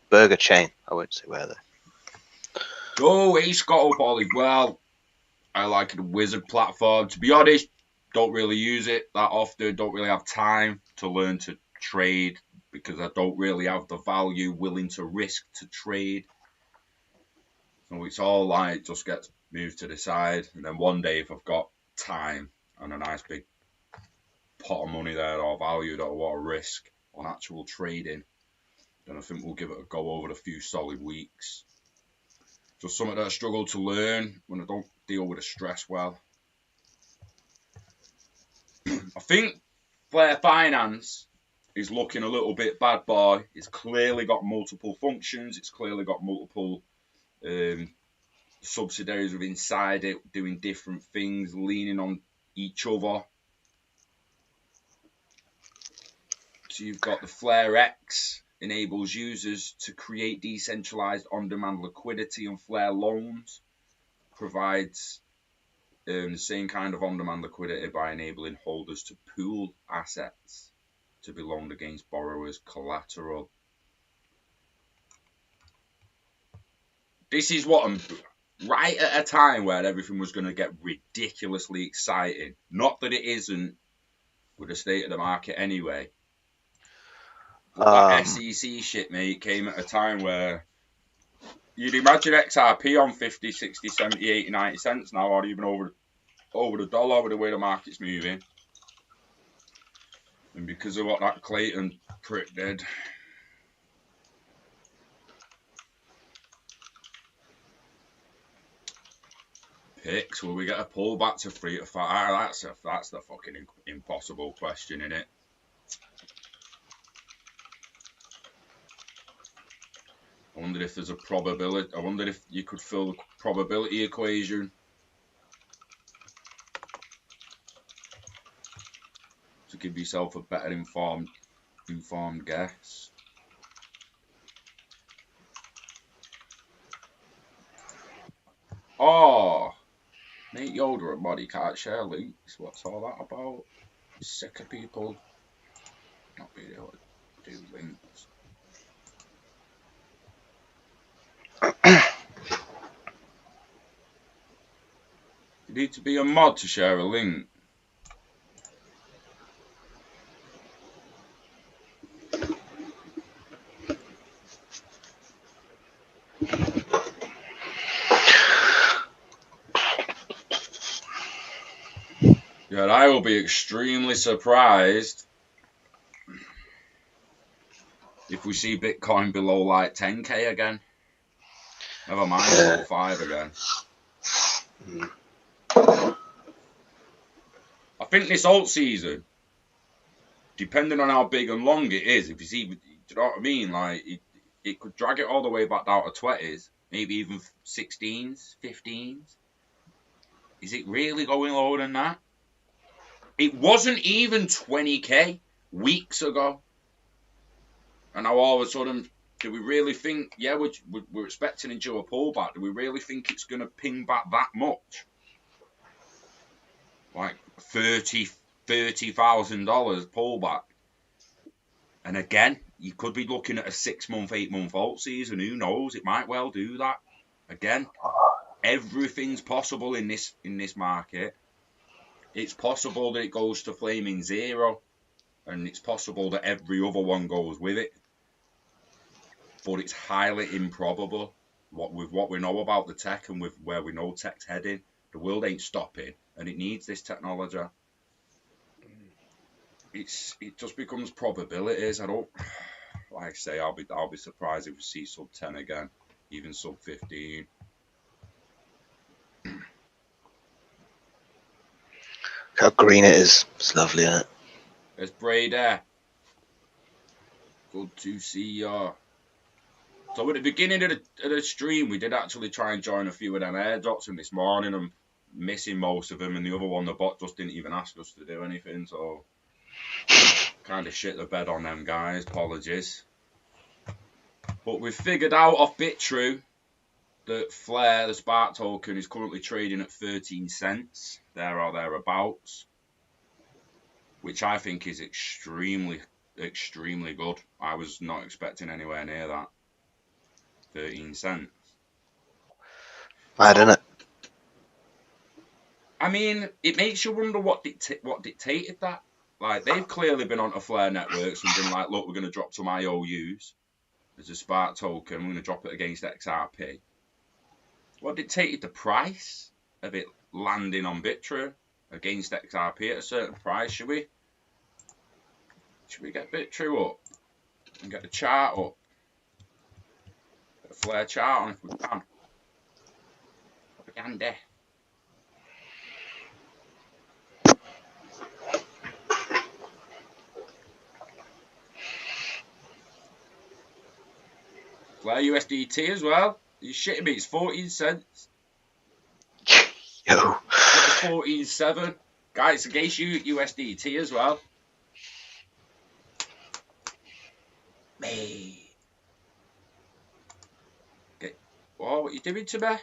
burger chain. I won't say where though. Oh, he got up all as well. I like the Wizard platform. To be honest, don't really use it that often. Don't really have time to learn to trade because I don't really have the value willing to risk to trade. So it's all like just gets moved to the side. And then one day, if I've got time and a nice big pot of money there or value that I want to risk on actual trading, then I think we'll give it a go over a few solid weeks. Just something that I struggle to learn when I don't deal with the stress well. I think Flare Finance is looking a little bit bad boy. It's clearly got multiple functions. It's clearly got multiple subsidiaries within inside it doing different things, leaning on each other. So you've got the Flare X, enables users to create decentralized on-demand liquidity and Flare loans provides the same kind of on-demand liquidity by enabling holders to pool assets to be loaned against borrowers' collateral. This is what I'm right at a time where everything was going to get ridiculously exciting. Not that it isn't with the state of the market anyway. But that SEC shit, mate, came at a time where you'd imagine XRP on 50, 60, 70, 80, 90 cents now, or even over the dollar with the way the market's moving. And because of what that Clayton prick did. Picks, will we get a pullback to 3 to 5? That's the fucking impossible question, innit? I wonder if there's a probability. I wonder if you could fill the probability equation to give yourself a better informed guess. Oh, Nate Yoder and Body can't share links. What's all that about? Sick of people not being able to do links. You need to be a mod to share a link. Yeah, I will be extremely surprised if we see Bitcoin below like 10k again. Never mind below 5 again. I think this alt season, depending on how big and long it is, if you see, do you know what I mean? Like, it could drag it all the way back down to 20s, maybe even 16s, 15s. Is it really going lower than that? It wasn't even 20k weeks ago. And now all of a sudden, do we really think, yeah, we're expecting into a pullback. Do we really think it's going to ping back that much? Like $30,000 pullback. And again, you could be looking at a 6-month, 8-month alt season. Who knows? It might well do that. Again, everything's possible in this market. It's possible that it goes to flaming zero, and it's possible that every other one goes with it. But it's highly improbable. With what we know about the tech and with where we know tech's heading, the world ain't stopping, and it needs this technology. It just becomes probabilities. I don't, like I say, I'll be surprised if we see sub 10 again, even sub 15. How green it is. It's lovely, isn't it? It's Brady. Good to see you. So at the beginning of the stream, we did actually try and join a few of them airdrops, and this morning I'm missing most of them, and the other one, the bot just didn't even ask us to do anything, so kind of shit the bed on them guys, apologies. But we've figured out off Bitrue that FLR, the Spark token, is currently trading at 13 cents, there or thereabouts, which I think is extremely, extremely good. I was not expecting anywhere near that. 13 cents. Mad, isn't it? I mean, it makes you wonder what dictated that. Like, they've clearly been onto FLR networks and been like, look, we're going to drop some IOUs as a Spark token. We're going to drop it against XRP. What dictated the price of it landing on Bitrue against XRP at a certain price? Should we get Bitrue up and get the chart up? Get a FLR chart on if we can. Propaganda. FLR USDT as well. You shitting me? It's 14 cents. Yo. 14.7. Guys, against you USDT as well. Me. Okay. What are you doing to me?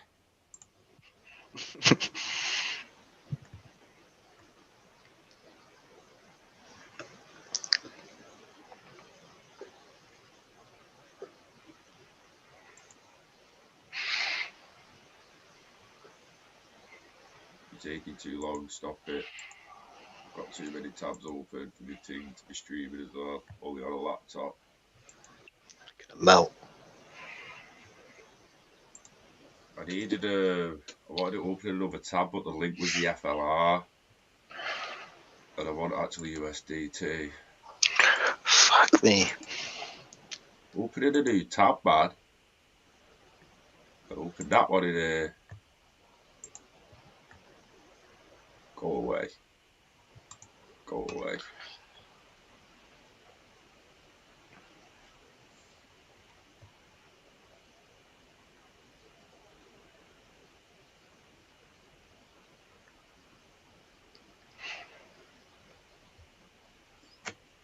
You're taking too long. Stop it. I've got too many tabs open for my thing to be streaming as well. Only on a laptop. Gonna melt. I wanted to open another tab, but the link was the FLR. And I want actually USDT. Fuck me. Opening a new tab, man. I opened that one in here. Go away. Go away.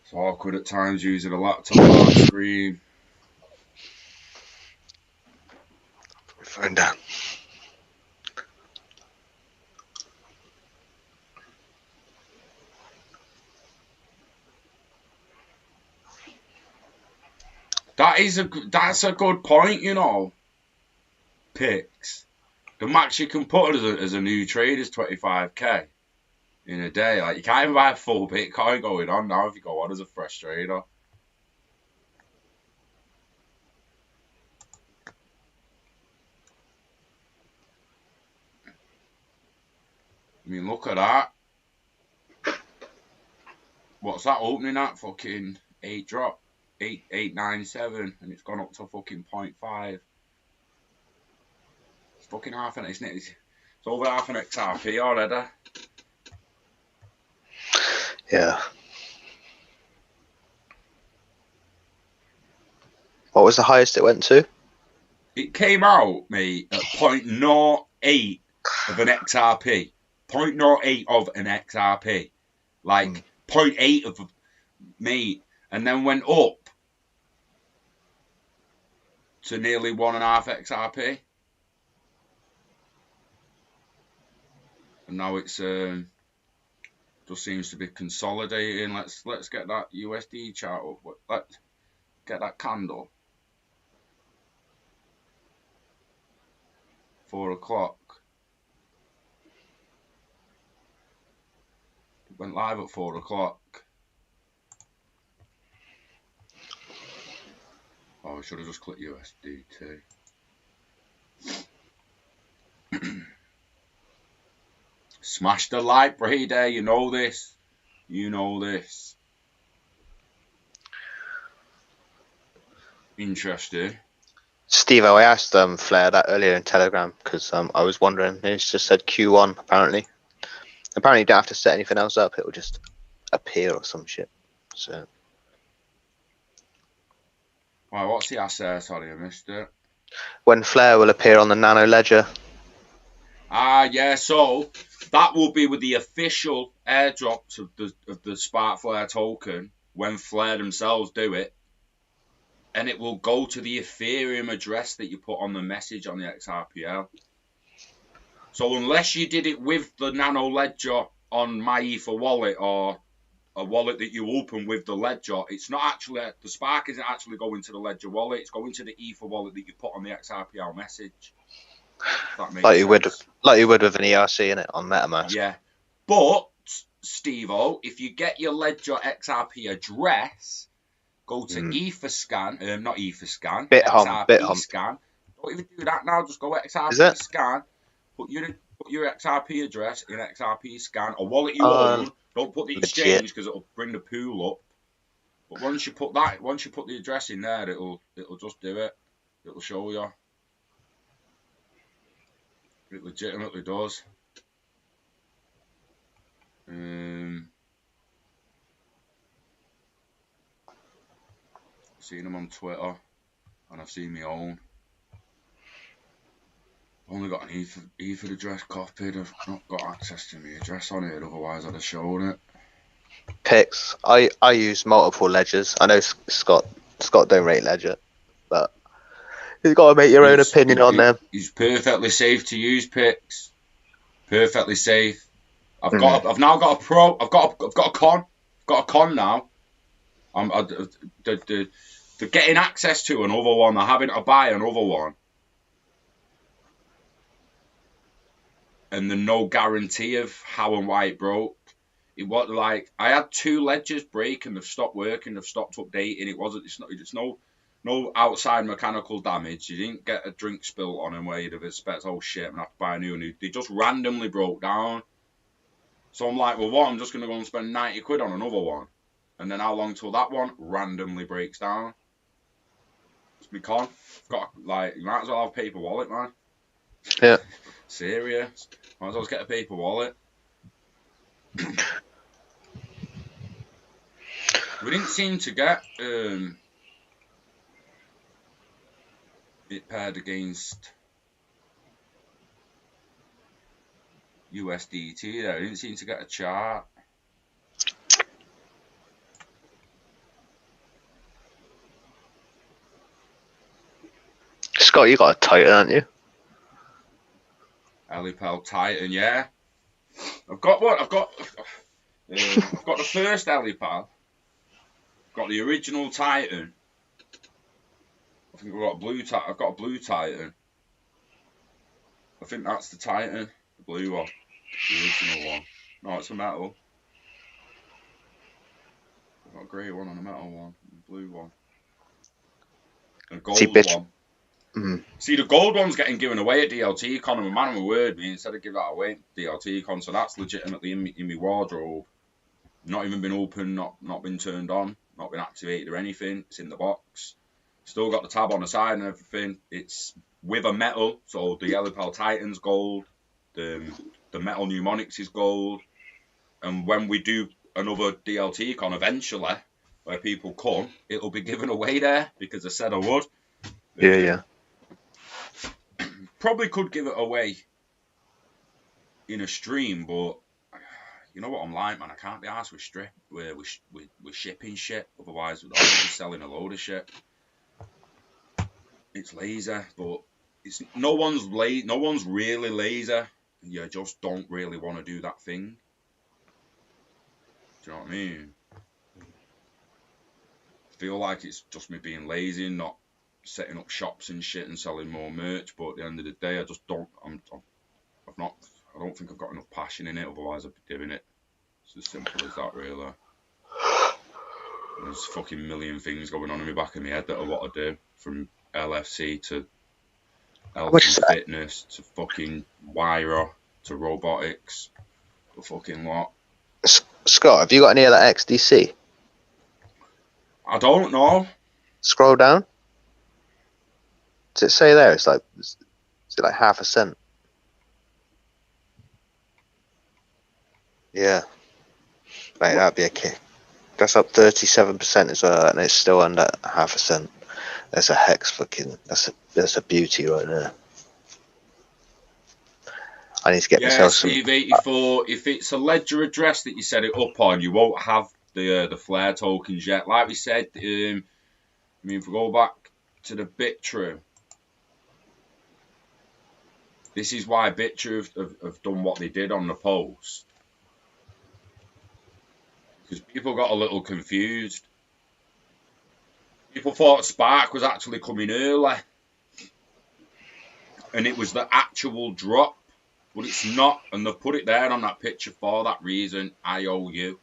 It's awkward at times using a laptop on screen. Put my phone down. That's a good point, you know. Picks. The max you can put as a new trade is 25k in a day. Like, you can't even buy a full Bitcoin going on now if you go on as a fresh trader. I mean, look at that. What's that opening at? Fucking 8.97, and it's gone up to fucking 0.5. It's fucking half an, isn't it? It's over half an XRP already. Yeah. What was the highest it went to? It came out, mate, at 0.08 of an XRP. 0.08 of an XRP. Like, 0.8 of, mate, and then went up to nearly 1.5 XRP. And now it's just seems to be consolidating. Let's get that USD chart up. Let's get that candle. 4 o'clock. It went live at 4 o'clock. Oh, I should have just clicked USDT. Smash the like, Brady. You know this. You know this. Interesting. Steve, I asked FLR that earlier in Telegram because I was wondering. It's just said Q1 apparently. Apparently, you don't have to set anything else up. It will just appear or some shit. So. Right, what's the asset? Sorry, I missed it. When FLR will appear on the Nano Ledger. Ah, yeah. So that will be with the official airdrops of the Spark FLR token when FLR themselves do it, and it will go to the Ethereum address that you put on the message on the XRPL. So unless you did it with the Nano Ledger on my Ether wallet or a wallet that you open with the Ledger, it's not actually, the Spark isn't actually going to the Ledger wallet, it's going to the Ether wallet that you put on the XRPL message. That makes like sense. you would with an ERC in it on MetaMask. Yeah. But, Steve-O, if you get your Ledger XRP address, go to Etherscan, not Etherscan, XRP scan. Don't even do that now, just go XRP scan. Put your XRP address in XRP scan, a wallet you own. Don't put the exchange because it'll bring the pool up. But once you put the address in there, it'll just do it. It'll show you. It legitimately does. I've seen them on Twitter, and I've seen my own. I've only got an Ether address copied. I've not got access to my address on it, otherwise I'd have shown it. Picks. I use multiple ledgers. I know Scott don't rate Ledger, but you've got to make your own opinion on them. It's perfectly safe to use, Picks. perfectly safe. I've now got a pro. I've got a con. Got a con now. They're getting access to another one. They're having to buy another one, and there's no guarantee of how and why it broke. It was like I had 2 ledgers break and they've stopped working. They've stopped updating. It's no outside mechanical damage. You didn't get a drink spilt on them where you'd have expected, oh shit, I'm gonna have to buy a new one. They just randomly broke down. So I'm like, well, what? I'm just gonna go and spend 90 quid on another one, and then how long till that one randomly breaks down? It's my con. Got like, you might as well have a paper wallet, man. Yeah. Serious. Might as well just get a paper wallet. We didn't seem to get it paired against USDT there. We didn't seem to get a chart. Scott, you got a Titan, haven't you? Elipel Titan, yeah. I've got what? I've got the first Elipel. Got the original Titan. I think I've got a blue Titan. I think that's the Titan, the blue one, the original one. No, it's a metal. I've got a grey one and a metal one, and a blue one, and a gold one. See, the gold one's getting given away at DLT Con. I'm a man of my word, me. Instead of give that away at DLT Con, so that's legitimately in my wardrobe. Not even been opened, not been turned on, not been activated or anything. It's in the box. Still got the tab on the side and everything. It's with a metal, so the Elipel Titan's gold, the metal mnemonics is gold, and when we do another DLT Con eventually, where people come, it'll be given away there because I said I would. Yeah. Probably could give it away in a stream, but you know what I'm like, man. I can't be arsed with shipping shit. Otherwise, we'd already be selling a load of shit. It's lazy, but it's no one's really lazy. You just don't really want to do that thing. Do you know what I mean? I feel like it's just me being lazy and not setting up shops and shit and selling more merch. But at the end of the day, I just don't. I don't think I've got enough passion in it. Otherwise, I'd be doing it. It's as simple as that, really. There's fucking million things going on in the back of my head that I want to do, from LFC to health and fitness to fucking Wiro to robotics, the fucking lot. Scott, have you got any of that XDC? I don't know. Scroll down. Does it say there? Is it like half a cent? Yeah. Right, that'd be a kick. That's up 37% as well, and it's still under half a cent. That's a hex fucking. That's a beauty right there. I need to get myself some. Steve 84. If it's a ledger address that you set it up on, you won't have the FLR tokens yet. Like we said, if we go back to the Bitrue, this is why Bitrue have done what they did on the post. Because people got a little confused. People thought Spark was actually coming early. And it was the actual drop. But it's not. And they've put it there on that picture for that reason. IOU.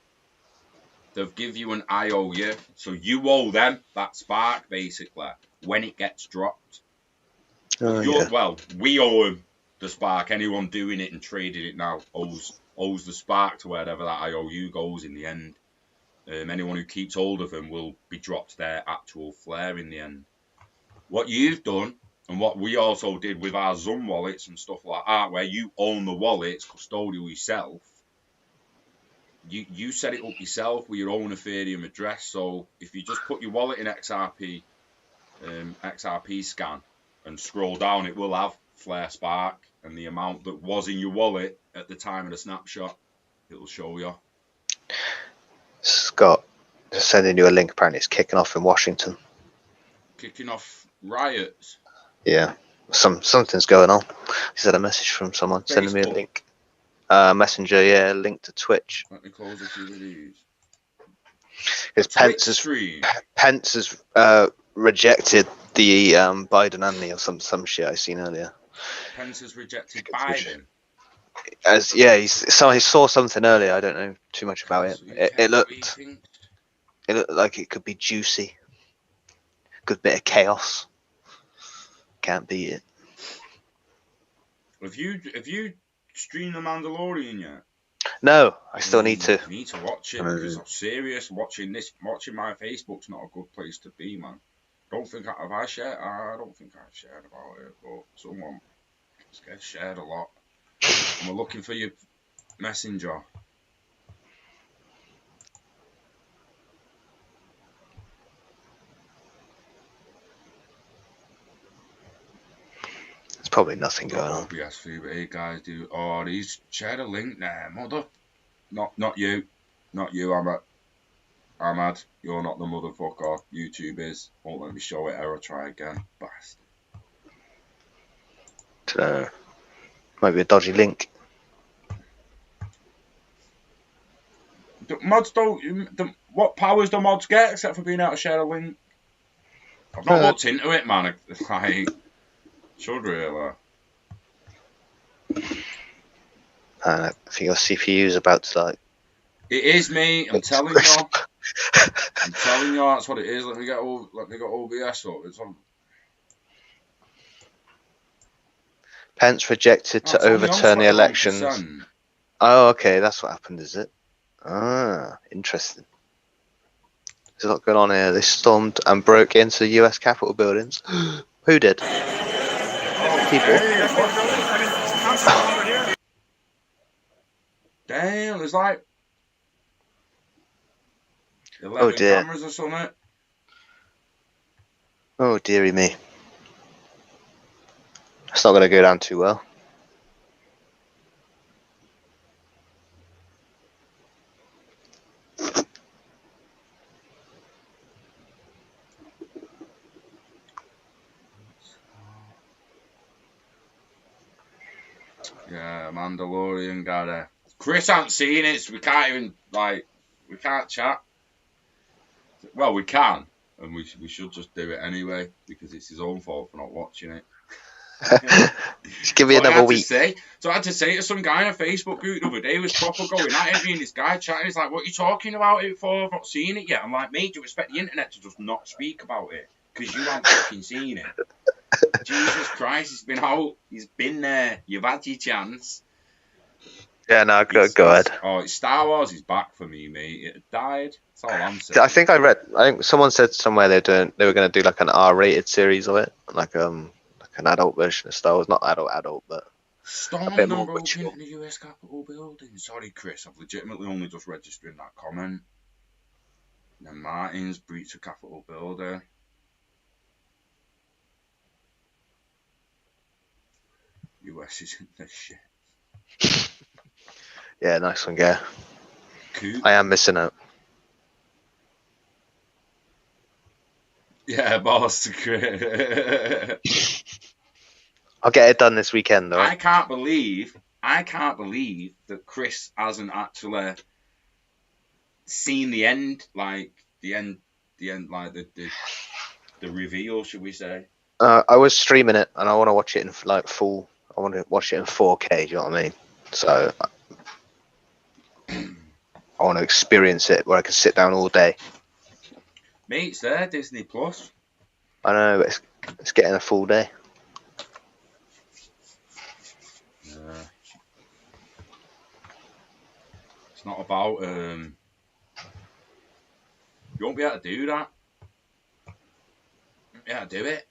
They've give you an IOU. So you owe them that Spark, basically, when it gets dropped. Well, we owe them the Spark. Anyone doing it and trading it now owes the Spark to wherever that IOU goes in the end. Anyone who keeps hold of them will be dropped their actual flare in the end. What you've done, and what we also did with our Zoom wallets and stuff like that, where you own the wallets, custodial yourself, you set it up yourself with your own Ethereum address. So if you just put your wallet in XRP scan and scroll down, it will have Flare Spark and the amount that was in your wallet at the time of the snapshot. It'll show you. Scott, just sending you a link. Apparently, it's kicking off in Washington. Kicking off riots. Yeah, something's going on. He had a message from someone sending me a link. Messenger, yeah, link to Twitch. Let me close a few of these. Because Pence has rejected the Biden and me or some shit I seen earlier. Pence has rejected Biden. He saw something earlier. I don't know too much about it. It looked like it could be juicy. Good bit of chaos. Can't beat it. Have you streamed The Mandalorian yet? No, I still need to. You need to watch it because I'm serious. Watching my Facebook's not a good place to be, man. I don't think I've shared about it, but someone gets shared a lot. And we're looking for your messenger. There's probably nothing going on. OBS food, but hey guys, he's shared a link there, mother. Not you, Ahmad. You're not the motherfucker. YouTube is. Won't let me show it. Error. Try again, bastard. Might be a dodgy link. The mods don't. What powers do mods get except for being able to share a link? I've not looked into it, man. Like, should really. I think your CPU is about to like. It is, mate. I'm telling you. I'm telling you, that's what it is. Let me get OBS up. It's on. Pence rejected to overturn the elections. 1%. Oh, okay, that's what happened, is it? Ah, interesting. There's a lot going on here. They stormed and broke into US Capitol buildings. Who did? People. Damn, there's like 11 cameras or something. Oh, dearie me. It's not going to go down too well. Yeah, Mandalorian got it. Chris hasn't seen it, so we can't chat. Well, we can, and we should just do it anyway, because it's his own fault for not watching it. Just give me another week. So I had to say to some guy in a Facebook group the other day, was proper going at me, and this guy chatting, he's like, what are you talking about it for? I've not seen it yet. I'm like, mate, do you expect the internet to just not speak about it? Because you haven't fucking seen it. Jesus Christ, it's been out. He's been there. You've had your chance. Yeah, no, go ahead. It's Star Wars is back for me, mate. It died. That's all I'm saying. I think someone said somewhere they were going to do like an R-rated series of it, like an adult version of Star Wars, not adult, but stormed and broke into the US Capitol building. Sorry, Chris, I've legitimately only just registered that comment. And then Martin's breach of Capitol building. US is in this shit. Yeah, nice one, Gare. Cool. I am missing out. Yeah, boss. I'll get it done this weekend, though. I can't believe that Chris hasn't actually seen the end, like the reveal, should we say? I was streaming it, and I want to watch it in like full. I want to watch it in 4K. Do you know what I mean? So I want to experience it where I can sit down all day. Mate, it's there, Disney Plus. I know, but it's getting a full day. Yeah. It's not about you won't be able to do that. Yeah, do it.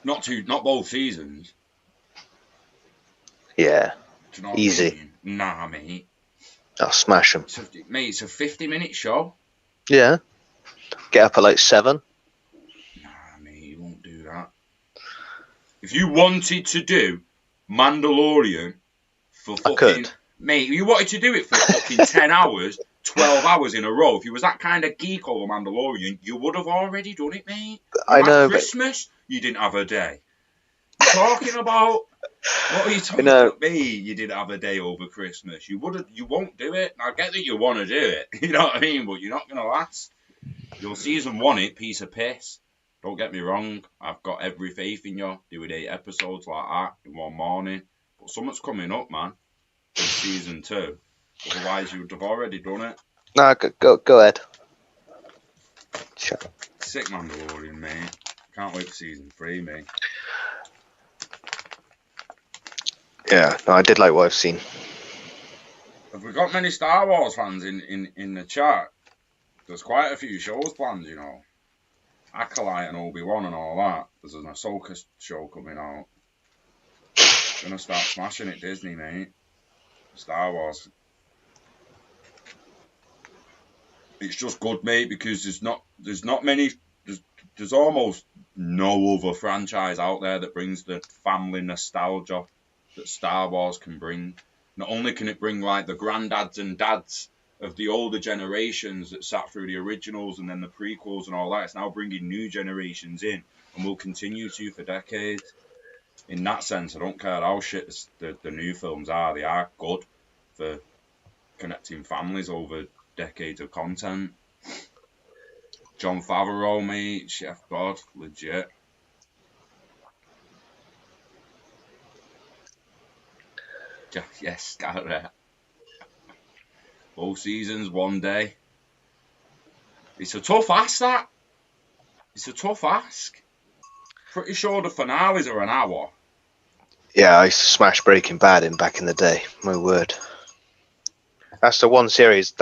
Not both seasons. Yeah. Do you know easy. I mean? Nah, mate. I'll smash them. Mate, it's a 50-minute show. Yeah. Get up at like 7. Nah, mate, you won't do that. If you wanted to do Mandalorian for fucking... I could. Mate, you wanted to do it for fucking 10 hours, 12 hours in a row. If you was that kind of geek over Mandalorian, you would have already done it, mate. I know, Christmas, you didn't have a day. talking about? What are you talking about? Me? You didn't have a day over Christmas. You won't do it. I get that you want to do it. You know what I mean? But you're not going to last. Your season 1 it, piece of piss. Don't get me wrong. I've got every faith in you doing 8 episodes like that in one morning. But something's coming up, man. For season 2. Otherwise, you would have already done it. No, go ahead. Sure. Sick Mandalorian, mate. Can't wait for season 3, mate. Yeah, no, I did like what I've seen. Have we got many Star Wars fans in the chat? There's quite a few shows planned, you know. Acolyte and Obi-Wan and all that. There's an Ahsoka show coming out. Gonna start smashing it, Disney, mate. Star Wars. It's just good, mate, because there's not many. There's almost no other franchise out there that brings the family nostalgia that Star Wars can bring. Not only can it bring like the granddads and dads of the older generations that sat through the originals and then the prequels and all that, it's now bringing new generations in and will continue to for decades. In that sense, I don't care how shit the new films are. They are good for connecting families over decades of content. Jon Favreau, mate, Chef God, legit. Yes, got it. Both seasons, one day. It's a tough ask, that. It's a tough ask. Pretty sure the finales are an hour. Yeah, I used to smash Breaking Bad back in the day. My word. That's the one series.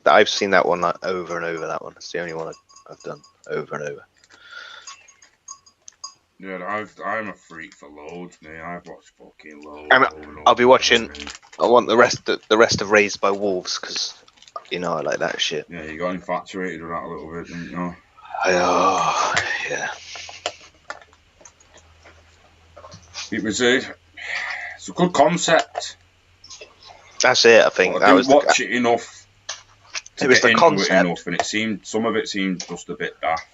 I've seen that one like over and over. That one. It's the only one I've done over and over. Yeah, I'm a freak for loads, man. I've watched fucking loads. I'll be watching. I want the rest of Raised by Wolves because you know I like that shit. Yeah, you got infatuated with that a little bit, didn't you? Oh, yeah. It's a good concept. That's it. I think I didn't watch it enough. It was the concept enough, and some of it seemed just a bit daft.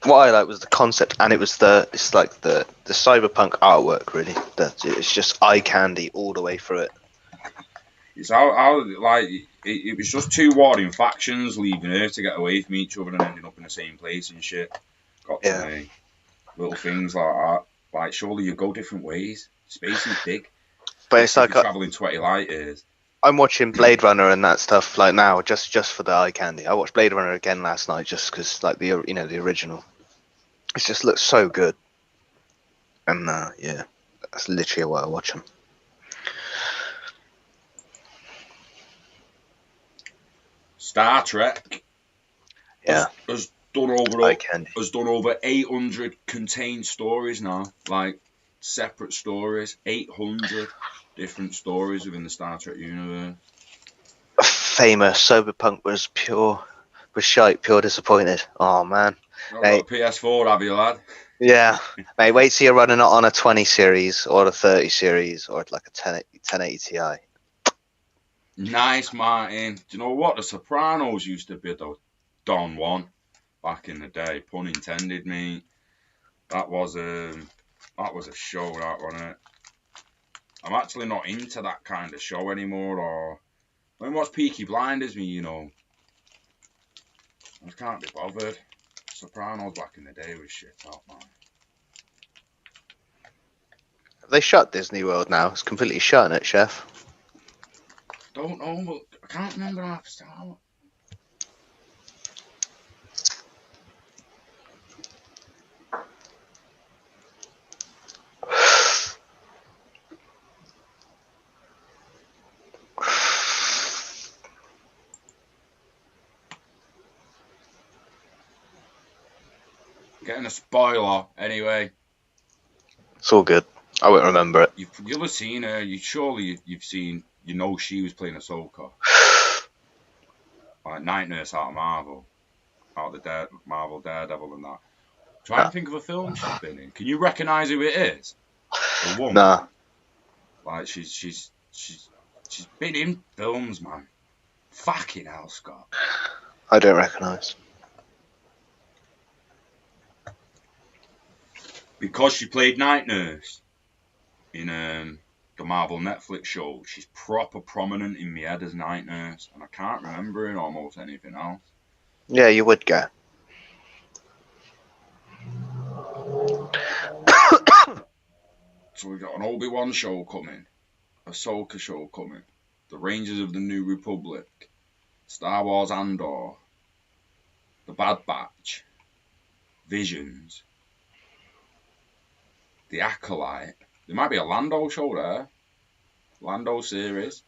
What I like was the concept, and it's like the cyberpunk artwork. Really, it's just eye candy all the way through it. It's how like it was just two warring factions leaving Earth to get away from each other and ending up in the same place and shit. Got to me. Little things like that. Like surely you go different ways. Space is big. But it's like traveling 20 light years. I'm watching Blade Runner and that stuff like now just for the eye candy. I watched Blade Runner again last night just because like the original. It just looks so good. And yeah, that's literally what I watch them. Star Trek. Yeah. Has done over 800 contained stories now, like separate stories, 800 different stories within the Star Trek universe. Famous Cyberpunk was shite, pure disappointed. Oh man. Got a PS4, have you, lad? Yeah, mate. Wait till you're running it on a 20 series or a 30 series or like a 1080 Ti. Nice, Martin. Do you know what? The Sopranos used to be the Don Juan back in the day. Pun intended, mate. That was a show, that wasn't it? I'm actually not into that kind of show anymore. Or when I watch Peaky Blinders, I just can't be bothered. Sopranos back in the day was shit out, man. They shut Disney World now. It's completely shut, isn't it, Chef? Don't know, but I can't remember half the time. Getting a spoiler, anyway. It's all good. I won't remember it. You'll have seen her. You've seen. You know she was playing Ahsoka. Like Night Nurse out of Marvel. Out of the Marvel Daredevil and that. Try and think of a film she's been in. Can you recognise who it is? The woman. Nah. Like she's been in films, man. Fucking hell, Scott. I don't recognise. Because she played Night Nurse. in the Marvel Netflix show. She's proper prominent in my head as Night Nurse, and I can't remember in almost anything else. Yeah, you would go. So we've got an Obi-Wan show coming, a Ahsoka show coming, the Rangers of the New Republic, Star Wars Andor, the Bad Batch, Visions, the Acolyte. There might be a Lando show there. Lando series.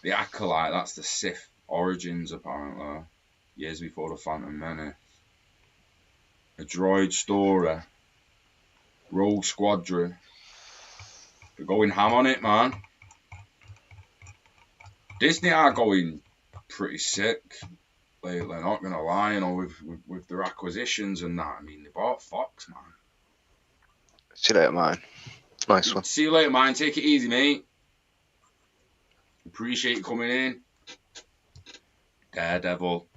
The Acolyte, that's the Sith origins apparently. Years before the Phantom Menace. A Droid Story. Rogue Squadron. They're going ham on it, man. Disney are going pretty sick lately, not gonna lie, you know, with their acquisitions and that. I mean, they bought Fox, man. See you later, mine. Nice one. See you later, man. Take it easy, mate. Appreciate you coming in. Daredevil.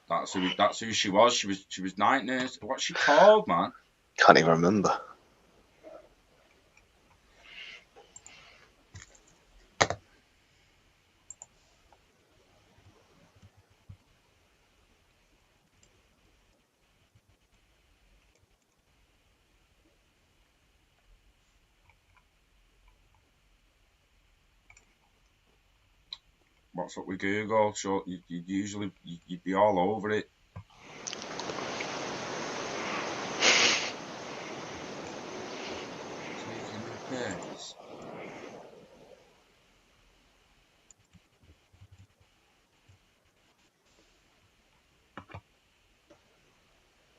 That's who she was. She was Night Nurse. What's she called, man? Can't even remember. What's up with Google? So you'd be all over it. Taking the piss.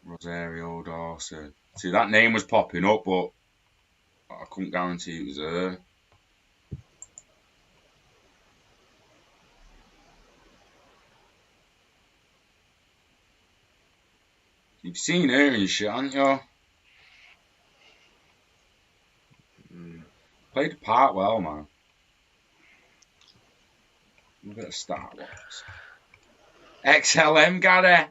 Rosario Dawson. See, that name was popping up, but I couldn't guarantee it was her. You've seen her and shit, haven't you? Played the part well, man. A bit of Star Wars. XLM got her.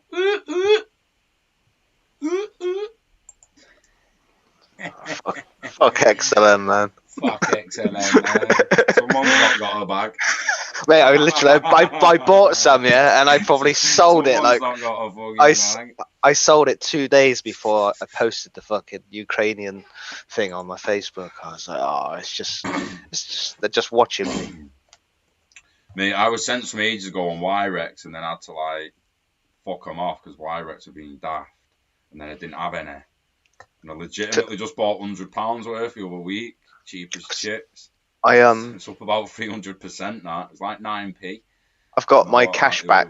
Fuck XLM, man. Fuck XLM, man. Someone's not got a bag. Mate, I bought some, yeah, and I probably sold it. Like, Not got a fucking bag. I sold it 2 days before I posted the fucking Ukrainian thing on my Facebook. I was like, oh, it's just they're just watching me. Mate, I was sent some ages ago on Wyrex, and then I had to like fuck them off because Wyrex were being daft, and then I didn't have any. And I legitimately just bought £100 worth the other week, cheap as chips. It's up about 300% now. It's like 9p. I've got my cash back.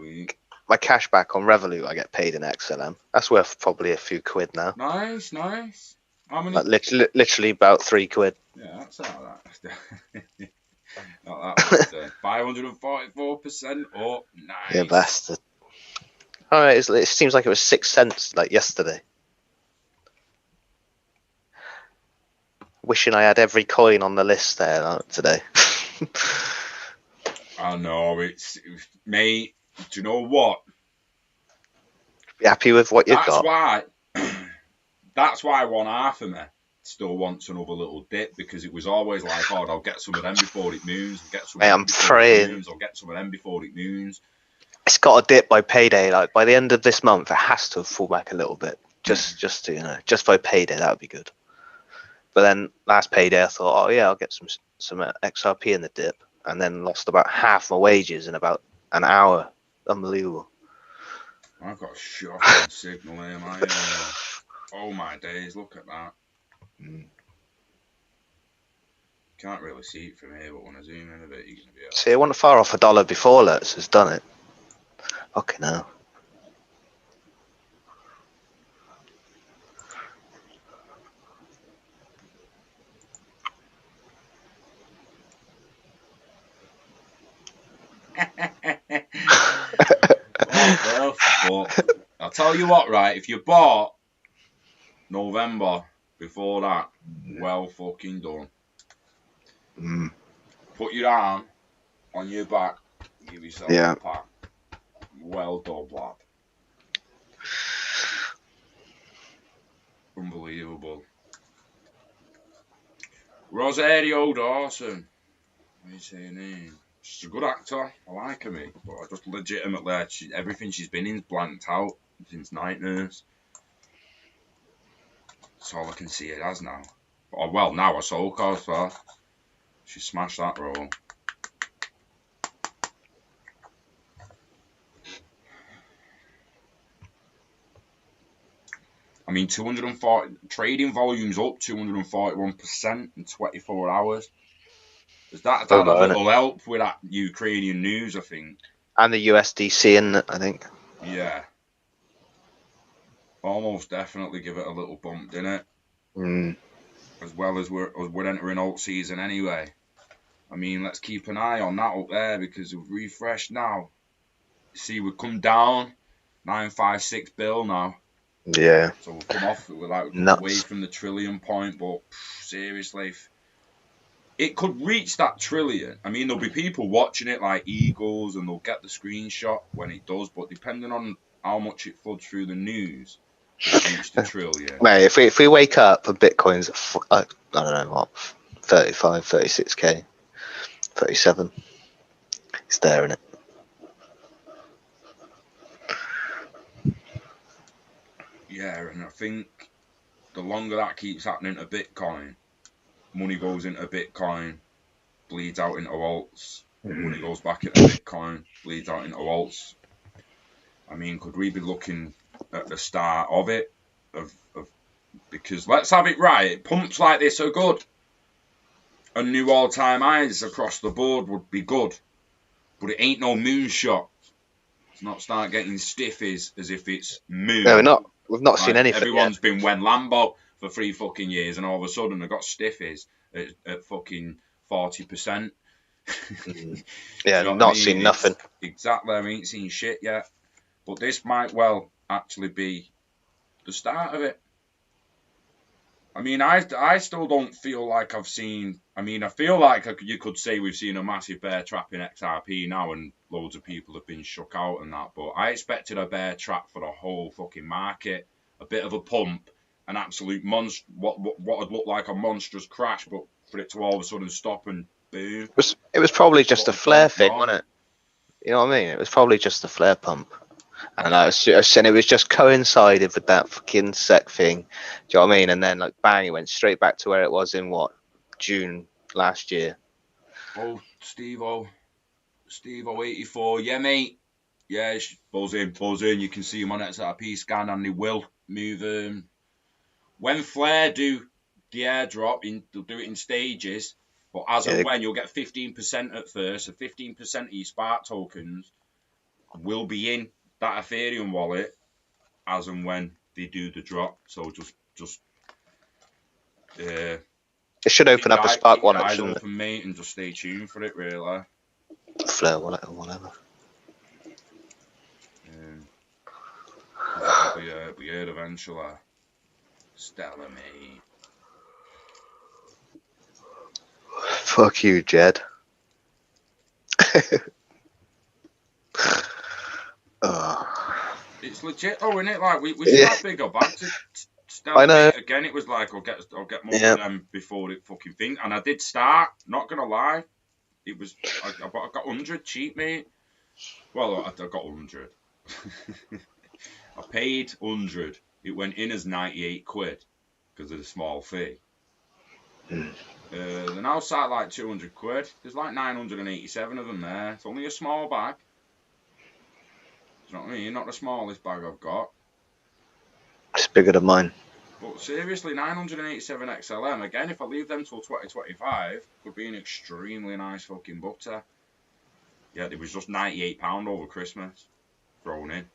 My cash back on Revolut. I get paid in XLM. That's worth probably a few quid now. Nice. How many? Like literally about £3. Yeah, that's all right. Not that 544% up. Nice. Yeah, bastard. All right, it seems like it was 6 cents like yesterday. Wishing I had every coin on the list there today. I know mate. Do you know what? Be happy with what you got. That's why one half of me still wants another little dip, because it was always like, oh, I'll get some of them before it moons. I'm praying. I'll get some of them before it moons. It's got a dip by payday. Like by the end of this month, it has to fall back a little bit. Just to just by payday, that would be good. But then last payday, I thought, oh yeah, I'll get some XRP in the dip, and then lost about half my wages in about an hour. Unbelievable. I've got a shocking signal here, man. Oh my days, look at that. Can't really see it from here, but when I zoom in a bit, you're going to be able to see. I wasn't far off $1 before Lutz has done it. Fucking hell. But I'll tell you what, right? If you bought November before that, well fucking done. Put your arm on your back, give yourself a pat. Well done, lad. Unbelievable. Rosario Dawson. What is her name? She's a good actor. I like her, mate. But I just legitimately, everything she's been in's blanked out since Night Nurse. That's all I can see it as now. Or, well, now Ahsoka as well. She smashed that role. I mean, 240 trading volumes up 241% in 24 hours. That had a little help with that Ukrainian news, I think. And the USDC in it, I think. Yeah. Almost definitely give it a little bump, didn't it? Mm. As well as we're entering alt season anyway. I mean, let's keep an eye on that up there because we've refreshed now. See, we've come down 956 bill now. Yeah. So we've come off, we're like away from the trillion point, but seriously, it could reach that trillion. I mean, there'll be people watching it like eagles and they'll get the screenshot when it does, but depending on how much it floods through the news, it'll reach the trillion. Mate, if we wake up and Bitcoin's, I don't know what, 35, 36k, 37, it's there, isn't it? Yeah, and I think the longer that keeps happening to Bitcoin, money goes into Bitcoin, bleeds out into alts, money goes back into Bitcoin, bleeds out into alts. I mean, could we be looking at the start of it? Because let's have it right, pumps like this are good. And new all-time highs across the board would be good. But it ain't no moonshot. It's not start getting stiffies as if it's moon. No, we've not seen anything. Everyone's been Wen Lambo for 3 fucking years, and all of a sudden they've got stiffies at fucking 40%. Yeah, not seen nothing. Exactly, I ain't seen shit yet. But this might well actually be the start of it. I mean, I still don't feel like I've seen. I mean, I feel like you could say we've seen a massive bear trap in XRP now, and loads of people have been shook out and that. But I expected a bear trap for the whole fucking market, a bit of a pump, an absolute monster. What would look like a monstrous crash, but for it to all of a sudden stop and boom. It was probably just a flare thing, wasn't it? You know what I mean? It was probably just a flare pump. And I was saying it was just coincided with that fucking sec thing. Do you know what I mean? And then like bang, it went straight back to where it was in what, June last year. Oh, Steve-O 84, yeah mate. Yeah, buzzing. You can see him on XRP scan and they will move. When Flare do the airdrop, they'll do it in stages. But as and when, you'll get 15% at first. So 15% of your Spark tokens will be in that Ethereum wallet as and when they do the drop. So just it should open up a Spark wallet, eyes shouldn't open, mate, and just stay tuned for it, really. Flare wallet or whatever. It'll be here eventually. Stella, mate. Fuck you, Jed. It's legit, though, isn't it? Like we should have bigger bags. I know. Again, it was like I'll get more of them before it fucking thing. And I did start. Not gonna lie, it was I got 100 cheap, mate. Well, I got 100. I paid 100. It went in as 98 quid because of the small fee. They're now sat like 200 quid. There's like 987 of them there. It's only a small bag. Do you know what I mean? Not the smallest bag I've got. It's bigger than mine. But seriously, 987 XLM. Again, if I leave them till 2025, could be an extremely nice fucking butter. Yeah, it was just £98 over Christmas thrown in.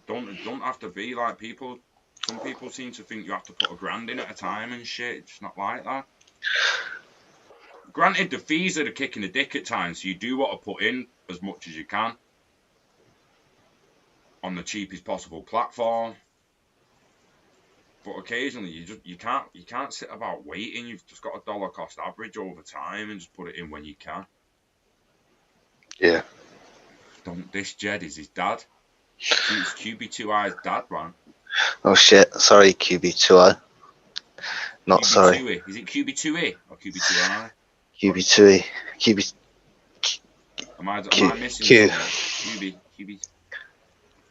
Don't have to be like people. Some people seem to think you have to put $1,000 in at a time and shit. It's not like that. Granted, the fees are the kick in the dick at times, so you do want to put in as much as you can on the cheapest possible platform. But occasionally you can't sit about waiting. You've just got a dollar cost average over time and just put it in when you can. Yeah. This Jed is his dad. It's QB2I's dad, man. Oh shit! Sorry, QB2I. Not sorry. QB2E. Is it QB2E or QB2I? QB2E. QB. Am I missing Q. something? QB.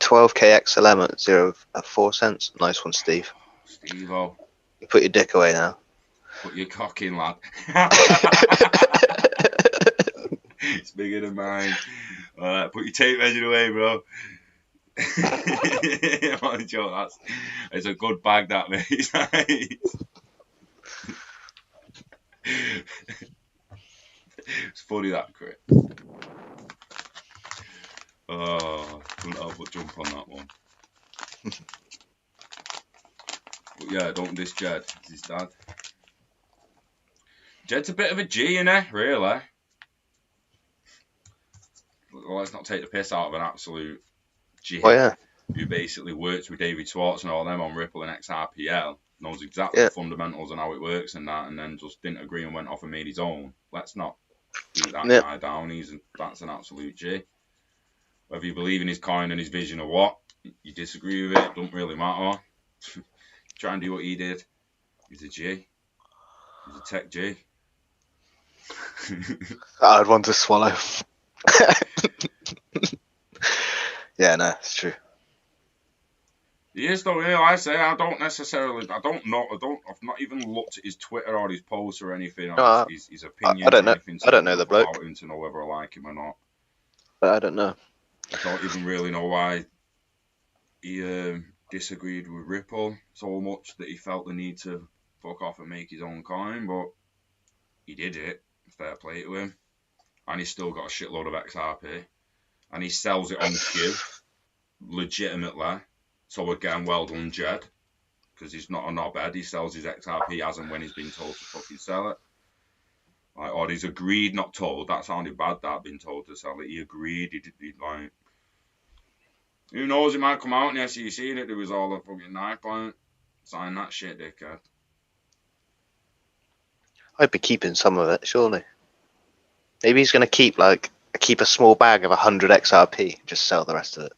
12k XLM at 4 cents. Nice one, Steve. Steve-O. You put your dick away now. Put your cock in, lad. It's bigger than mine. Alright, put your tape measure away, bro. I'm joke, it's a good bag, that, mate. It's funny, that, Chris. Oh, couldn't help but jump on that one. But yeah, don't diss Jed. It's his dad. Jed's a bit of a G, innit? Really. Well, let's not take the piss out of an absolute G. Oh yeah. Who basically works with David Schwartz and all them on Ripple and XRPL, knows exactly the fundamentals and how it works and that, and then just didn't agree and went off and made his own. Let's not beat that guy down. That's an absolute G. Whether you believe in his coin and his vision or what, you disagree with it, don't really matter. Try and do what he did. He's a G. He's a tech G. I'd want to swallow. Yeah, no, it's true. He is though, like I say, I've not even looked at his Twitter or his posts or anything, or his opinions. I don't know. Or anything I don't know the bloke. About him to know whether I like him or not. I don't know. I don't even really know why he disagreed with Ripple so much that he felt the need to fuck off and make his own coin, but he did it. Fair play to him. And he's still got a shitload of XRP. And he sells it on Q, legitimately. So again, well done, Jed. Because he's not a knobhead. He sells his XRP as and when he's been told to fucking sell it. Like, or he's agreed, not told. That sounded bad, that, being told to sell it. He agreed. He like... Who knows, it might come out in the SEC and it was all a fucking knife on it. Sign that shit, dickhead. I'd be keeping some of it, surely. Maybe he's going to keep a small bag of 100 XRP, just sell the rest of it.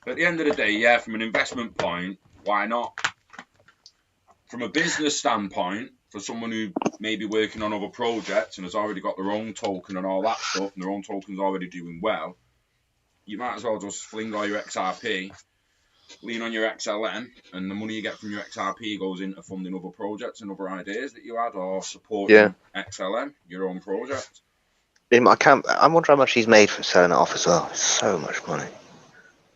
At the end of the day, yeah, from an investment point, why not? From a business standpoint, for someone who may be working on other projects and has already got their own token and all that stuff, and their own token's already doing well, you might as well just fling all your XRP, lean on your XLM, and the money you get from your XRP goes into funding other projects and other ideas that you had, or supporting XLM, your own project. I wonder how much he's made for selling it off as well. It's so much money.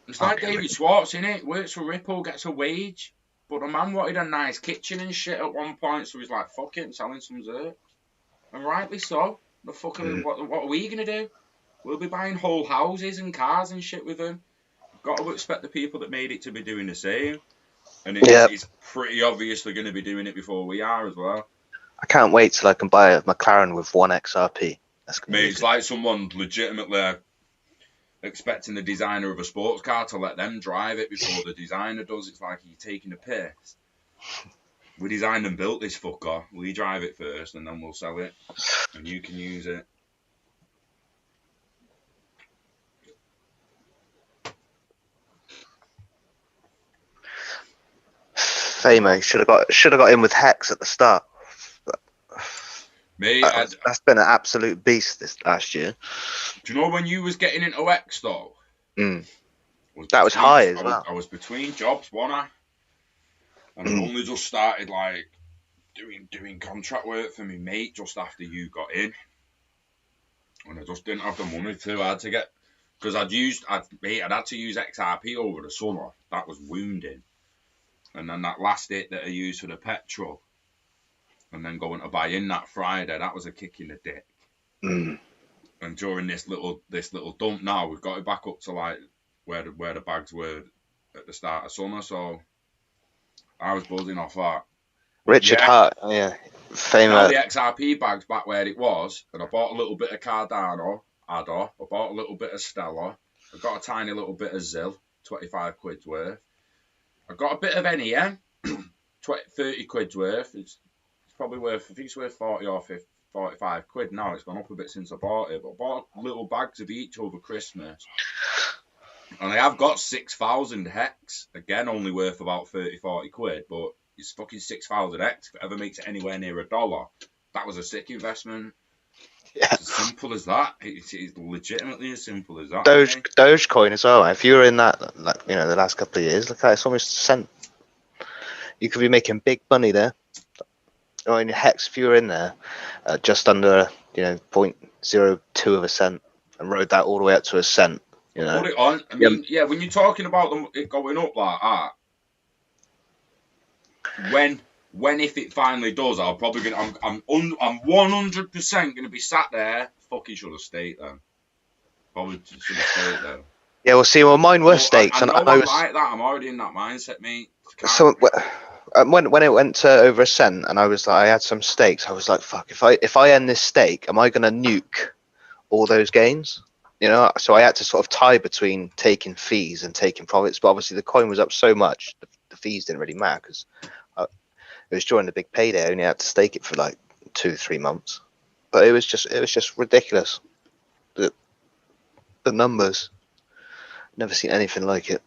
It's like David Schwartz, innit? Works for Ripple, gets a wage. But the man wanted a nice kitchen and shit at one point, so he's like, fuck it, I'm selling some Zerk. And rightly so. The fuck what are we going to do? We'll be buying whole houses and cars and shit with them. Got to expect the people that made it to be doing the same. And it's pretty obviously going to be doing it before we are as well. I can't wait till I can buy a McLaren with 1 XRP. Mate, it's like someone legitimately expecting the designer of a sports car to let them drive it before the designer does. It's like you're taking a piss. We designed and built this fucker. We drive it first and then we'll sell it. And you can use it. Famo should have got in with Hex at the start. Mate, that's been an absolute beast this last year. Do you know when you was getting into X though? That was high as well. I was between jobs, wasn't I? And I only just started like doing contract work for me mate just after you got in. And I just didn't have the money to. I had to get, because I'd had to use XRP over the summer. That was wounding. And then that last hit that I used for the petrol, and then going to buy in that Friday, that was a kick in the dick. And during this little dump now, we've got it back up to like where the bags were at the start of summer. So I was buzzing off that. Richard Hart, Famo. Now the XRP bag's back where it was, and I bought a little bit of Cardano, I bought a little bit of Stellar, I got a tiny little bit of ZIL, 25 quid's worth. I got a bit of NEM, 30 quid's worth. It's probably worth, I think it's worth 40 or 50, 45 quid now. It's gone up a bit since I bought it, but I bought little bags of each over Christmas. And I have got 6,000 hex. Again, only worth about 30, 40 quid, but it's fucking 6,000 hex. If it ever makes it anywhere near $1, that was a sick investment. Yeah. It's as simple as that. It's legitimately as simple as that. Dogecoin as well. If you were in that, like, you know, the last couple of years, look at it's almost a cent. You could be making big money there. Or in hex, if you were in there, just under, you know, 0.02 of a cent, and rode that all the way up to a cent. You know. Put it on. I mean, yeah, when you're talking about it going up like that, when if it finally does, I'll probably gonna. I'm 100% gonna be sat there. Fucking should have stayed then. Probably should have stayed there. Yeah, well, see, well, mine were stakes, I and know I I'm was like that. I'm already in that mindset, mate. so when it went to over a cent, and I was like, I had some stakes. I was like, fuck, if I end this stake, am I gonna nuke all those gains? You know, so I had to sort of tie between taking fees and taking profits. But obviously, the coin was up so much, the fees didn't really matter because it was during the big payday. I only had to stake it for like 2-3 months, but it was just ridiculous. The numbers, never seen anything like it.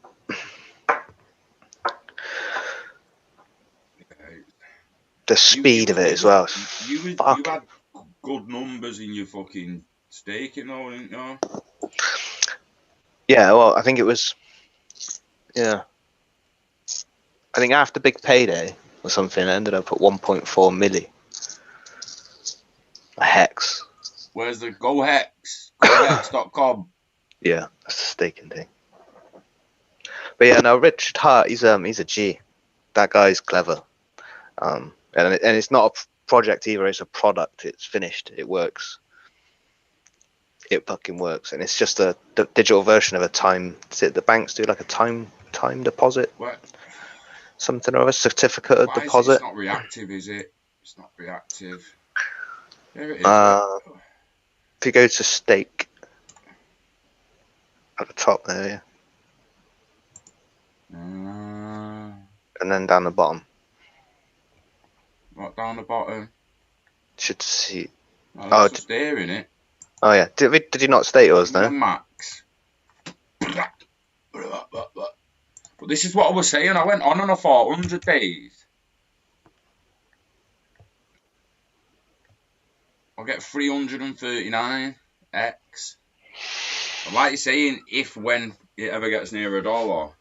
The speed of it as well. You had good numbers in your fucking staking, though, didn't you? Yeah, well, I think it was. Yeah, I think after big payday or something, I ended up at 1.4 milli. A hex. Where's the GoHex? GoHex.com. Yeah, that's the staking thing. But yeah, no, Richard Hart, he's a G. That guy's clever. And it's not a project either. It's a product. It's finished. It works. It fucking works, and it's just a digital version of a time. The banks do like a time deposit. What? Something or other, certificate of deposit. It's not reactive, is it? It's not reactive. There it is. If you go to stake at the top there, yeah. And then down the bottom. What, down the bottom? Should see. Oh, just there in it. Oh yeah. Did you not state yours though? Max. But this is what I was saying. I went on and off for 100 days. I'll get 339 X. And like you're saying, when it ever gets near $1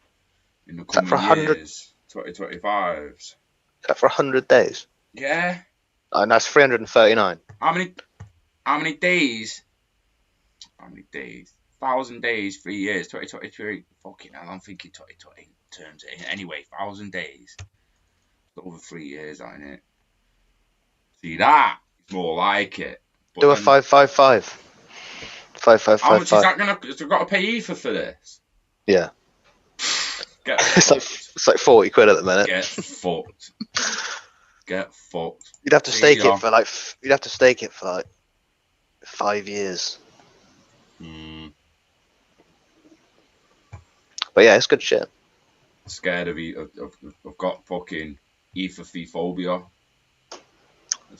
in the coming years, 2025s. Is that for 100 days? Yeah. And that's 339. How many days? How many days? 1,000 days, 3 years, 2023. Fucking hell, I'm thinking 2020 terms. Anyway, 1,000 days. Over 3 years, ain't it? See, that is more like it. But do a 555. 555. How much is that gonna? I've got to pay Ether for this. Yeah. It's like 40 quid at the minute. Get fucked. Get fucked. You'd have to stake it for like. You'd have to stake it for like 5 years. But yeah, it's good shit. Scared of it. I've got fucking ether phobia.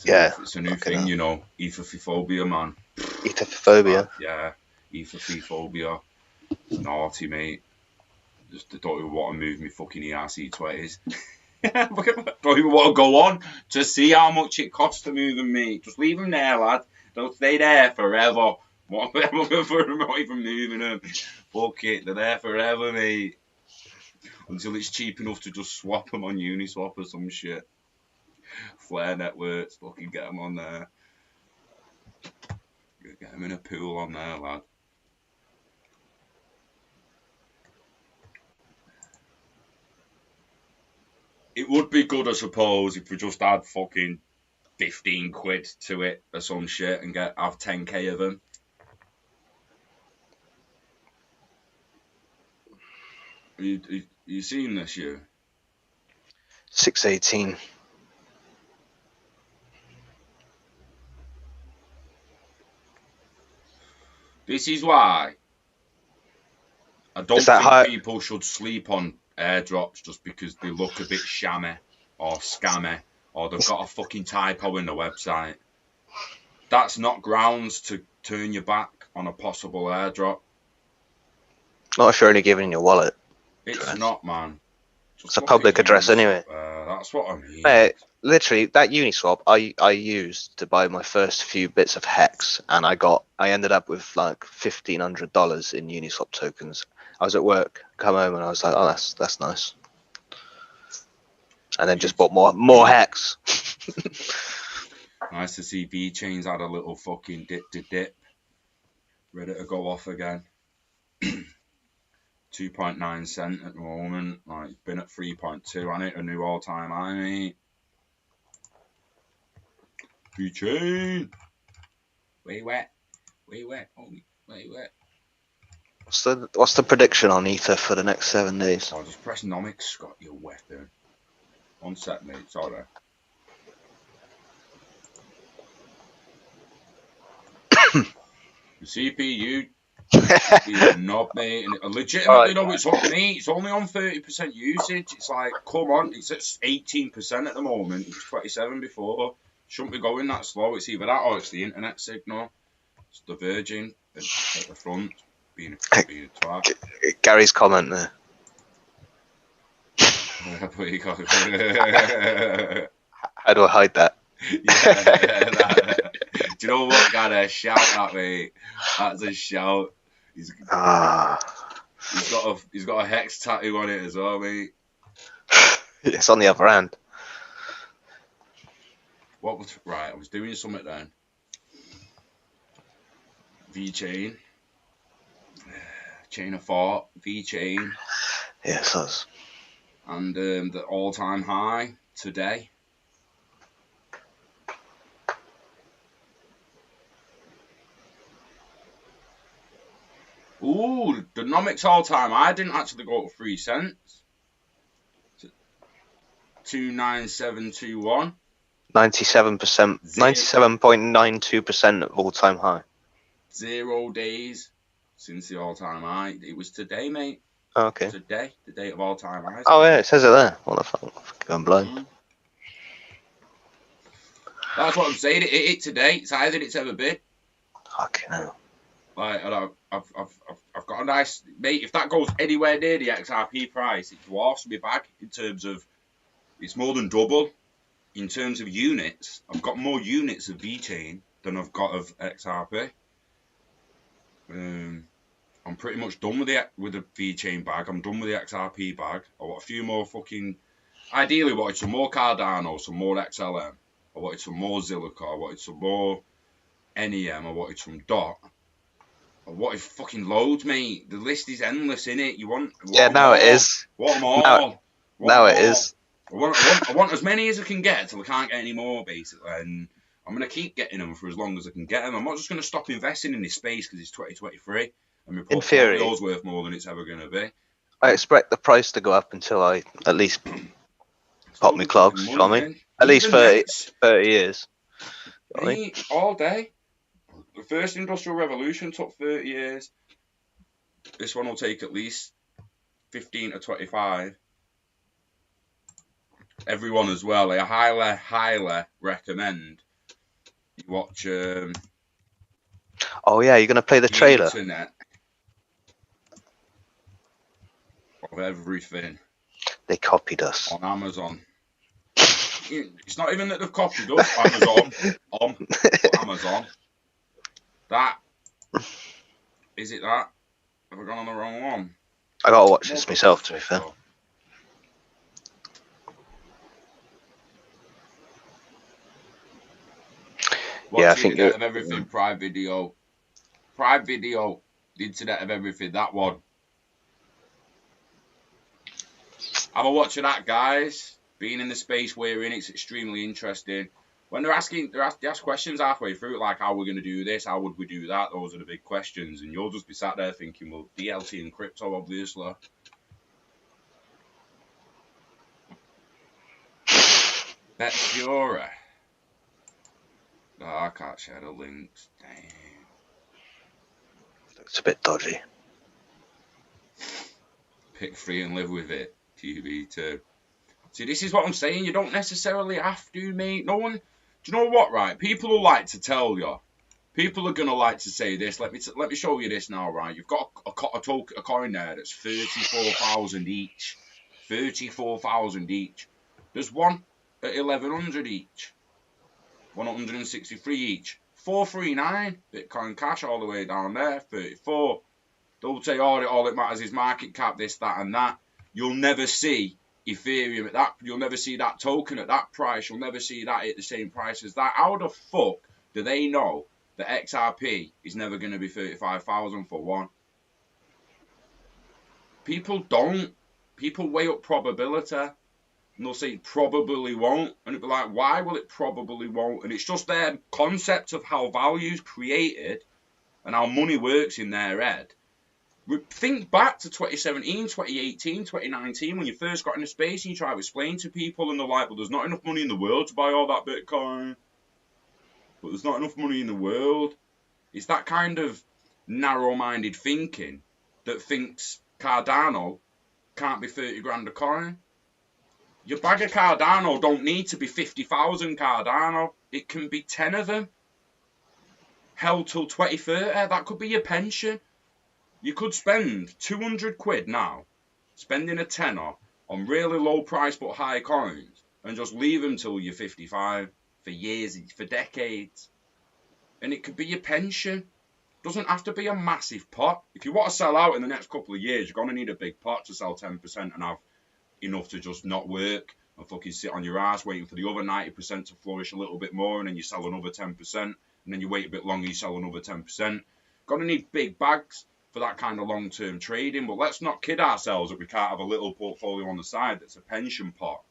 It's a new thing, you know. Ether phobia, man. Ether phobia. Yeah, ether phobia. It's naughty, mate. Just don't even want to move me fucking ERC20s. Don't even want to go on to see how much it costs to move them, mate. Just leave them there, lad. Don't stay there forever. I'm not even moving them. Fuck it, they're there forever, mate. Until it's cheap enough to just swap them on Uniswap or some shit. Flare networks, fucking get them on there. Get them in a pool on there, lad. It would be good, I suppose, if we just add fucking 15 quid to it or some shit and have 10k of them. You seen this year? 618. This is why I don't think people should sleep on airdrops just because they look a bit shammy or scammy or they've got a fucking typo in the website. That's not grounds to turn your back on a possible airdrop. Not if you're only giving your wallet. It's address. not, man. It's a public address anyway. That's what I mean. Mate, literally, that Uniswap I used to buy my first few bits of Hex, and I ended up with like $1,500 in Uniswap tokens. I was at work, come home, and I was like, oh, that's nice. And then just bought more Hex. Nice to see VeChain's had a little fucking dip. Ready to go off again. 2.9 cent at the moment. Like, it's been at 3.2, and it a new all-time high, mate. VeChain. Way wet. Homie. Way wet. What's the prediction on Ether for the next 7 days? Oh, just press Nomics, Scott, your weapon. 1 sec, mate. Sorry. The CPU is not, mate. And legitimately, no, it's on me. It's only on 30% usage. It's like, come on. It's at 18% at the moment. It was 27 before. Shouldn't be going that slow. It's either that or it's the internet signal. It's diverging at the front. Being a twat. Gary's comment there. How do I hide that? Do you know what? Got a shout at me. That's a shout. He's got a Hex tattoo on it as well, mate. It's on the other hand. Right, I was doing something then. VeChain. Chain of thought. VeChain. Yes, that's. And the all-time high today. Ooh, the Nomics all-time high didn't actually go to 3 cents. 29721. 97%, 97.92% of all-time high. 0 days since the all-time high. It was today, mate. Oh, okay. Today, the date of all-time highs. Oh yeah, it says it there. What the fuck? I'm blind. That's what I'm saying. It today. It's higher than it's ever been. Fucking hell. Like, I've got a nice, mate. If that goes anywhere near the XRP price, it dwarfs me back in terms of, it's more than double. In terms of units, I've got more units of VeChain than I've got of XRP. I'm pretty much done with the VeChain bag. I'm done with the XRP bag. I want a few more fucking. Ideally, I wanted some more Cardano, some more XLM. I wanted some more Zilliqa. I wanted some more NEM. I wanted some DOT. I wanted fucking loads, mate. The list is endless, innit? You want? Yeah, now it is. Want them all. Now it is. I want as many as I can get till I can't get any more, basically. And I'm going to keep getting them for as long as I can get them. I'm not just going to stop investing in this space because it's 2023. And my portfolio's worth more than it's ever going to be. I expect the price to go up until I at least pop me clogs. You know what I mean? At least 30 years. Me, all day. The first industrial revolution took 30 years. This one will take at least 15 to 25. Everyone as well. I highly recommend you watch. Oh yeah, you're gonna play the trailer. Internet of everything. They copied us on Amazon. It's not even that they've copied us. Amazon. That is it. That have I gone on the wrong one? I gotta watch this myself, to be fair. Yeah, I think Internet of Everything, Prime Video, the Internet of Everything. That one. Have a watch of that, guys. Being in the space we're in, it's extremely interesting. When they ask questions halfway through, like how we're going to do this, how would we do that? Those are the big questions, and you'll just be sat there thinking, well, DLT and crypto, obviously. Bet Fury. Oh, I can't share the links. Damn. Looks a bit dodgy. Pick 3 and live with it. TV2. See, this is what I'm saying. You don't necessarily have to, mate. No one. Do you know what, right? People who like to tell you, People are gonna like to say this. Let me show you this now, right? You've got a coin there that's 34,000 each. 34,000 each. There's one at 1,100 each. 163 each. 439 Bitcoin Cash all the way down there. 34. Don't say all it matters is market cap, this, that, and that. You'll never see Ethereum at that. You'll never see that token at that price. You'll never see that at the same price as that. How the fuck do they know that XRP is never going to be 35,000 for one? People don't. People weigh up probability. And they'll say it probably won't. And it'll be like, why will it probably won't? And it's just their concept of how value's created and how money works in their head. Think back to 2017, 2018, 2019, when you first got into space and you try to explain to people and they're like, well, there's not enough money in the world to buy all that Bitcoin. But there's not enough money in the world. It's that kind of narrow-minded thinking that thinks Cardano can't be 30 grand a coin. Your bag of Cardano don't need to be 50,000 Cardano. It can be 10 of them. Held till 2030. That could be your pension. You could spend 200 quid now, spending a tenner on really low price but high coins, and just leave them till you're 55 for years, for decades. And it could be your pension. Doesn't have to be a massive pot. If you want to sell out in the next couple of years, you're going to need a big pot to sell 10% and have enough to just not work and fucking sit on your ass waiting for the other 90% to flourish a little bit more, and then you sell another 10%, and then you wait a bit longer, you sell another 10%. Going to need big bags for that kind of long-term trading, but let's not kid ourselves that we can't have a little portfolio on the side that's a pension pot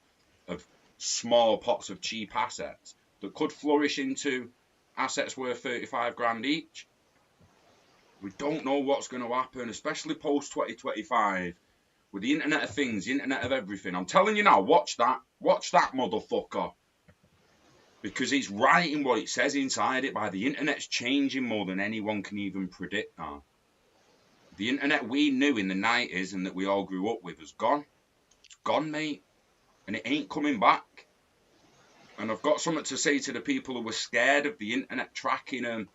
of small pots of cheap assets that could flourish into assets worth 35 grand each. We don't know what's going to happen, especially post-2025, with the Internet of Things, the Internet of Everything. I'm telling you now, watch that motherfucker. Because it's writing what it says inside it. By the Internet's changing more than anyone can even predict now. The Internet we knew in the 90s and that we all grew up with is gone. It's gone, mate. And it ain't coming back. And I've got something to say to the people who were scared of the Internet tracking them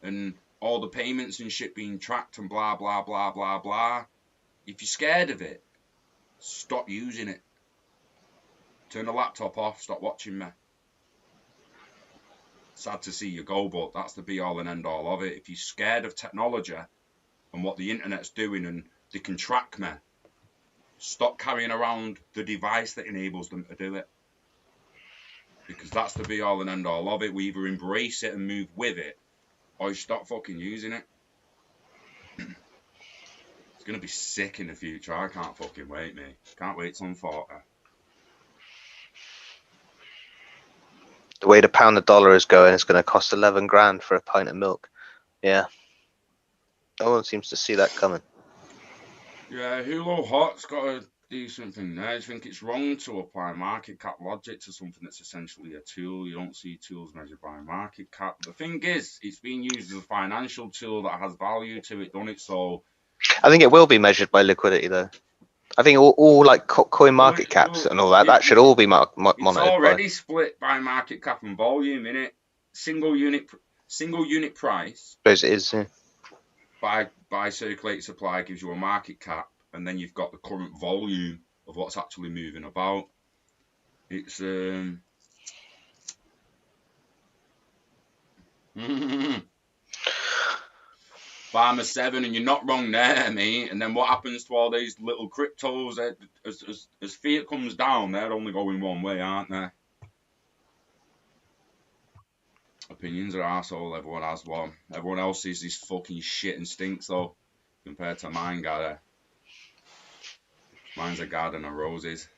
and all the payments and shit being tracked and blah, blah, blah, blah, blah. If you're scared of it, stop using it. Turn the laptop off. Stop watching me. Sad to see you go, but that's the be-all and end-all of it. If you're scared of technology and what the Internet's doing and they can track me, stop carrying around the device that enables them to do it. Because that's the be-all and end-all of it. We either embrace it and move with it, or you stop fucking using it. It's going to be sick in the future. I can't fucking wait, mate. Can't wait till I'm 40. The way the pound of dollar is going, it's going to cost 11 grand for a pint of milk. Yeah. No one seems to see that coming. Yeah, Hulo Hot's got a decent thing there. I think it's wrong to apply market cap logic to something that's essentially a tool. You don't see tools measured by market cap. The thing is, it's being used as a financial tool that has value to it, don't it? So I think it will be measured by liquidity, though. I think all like coin market caps and all that, that should all be monitored. It's already split by market cap and volume, innit? Single unit price. It is. Yeah. By circulated supply gives you a market cap, and then you've got the current volume of what's actually moving about. It's Farmer 7, and you're not wrong there, mate. And then what happens to all these little cryptos? As fiat comes down, they're only going one way, aren't they? Opinions are arsehole, everyone has one. Everyone else sees this fucking shit and stinks, though, compared to mine, Gary. Mine's a garden of roses.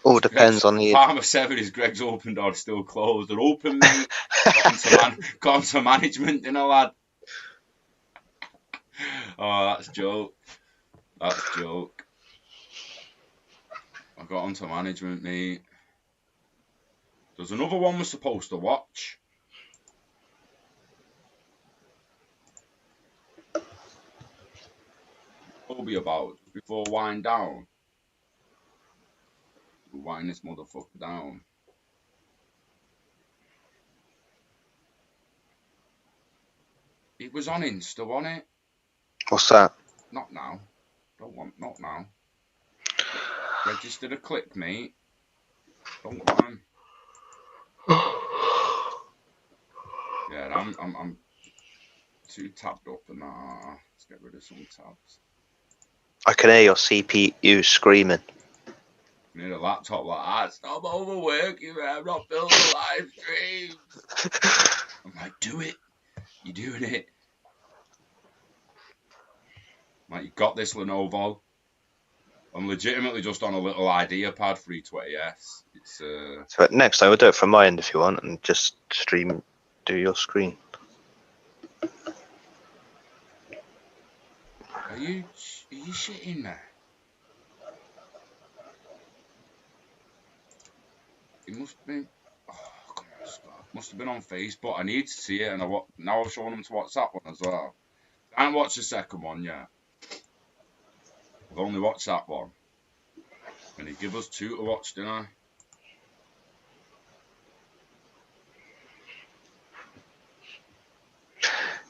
All depends on the... Farmer 7 is Greg's open door still closed. They're open, mate. Got onto management, you know, lad. Oh, that's joke. That's joke. I got onto management, mate. There's another one we're supposed to watch. What will be about before wind down? We'll wind this motherfucker down. It was on Insta, wasn't it? What's that? Not now. Not now. Registered a click, mate. Don't whine. Yeah, I'm too tabbed up and let's get rid of some tabs. I can hear your CPU screaming. I need a laptop like that. Stop overworking, man. I'm not building a live stream. I'm like, do it. You're doing it. Like, you got this, Lenovo. I'm legitimately just on a little idea pad 320S. It's So next time we'll do it from my end if you want, and just do your screen. Are you shitting me? It must have been. Oh, come on, stop. Must have been on Facebook. I need to see it, and now I've shown them to watch that one as well. I haven't watched the second one yet. I've only watched that one. And he give us 2 to watch, didn't I?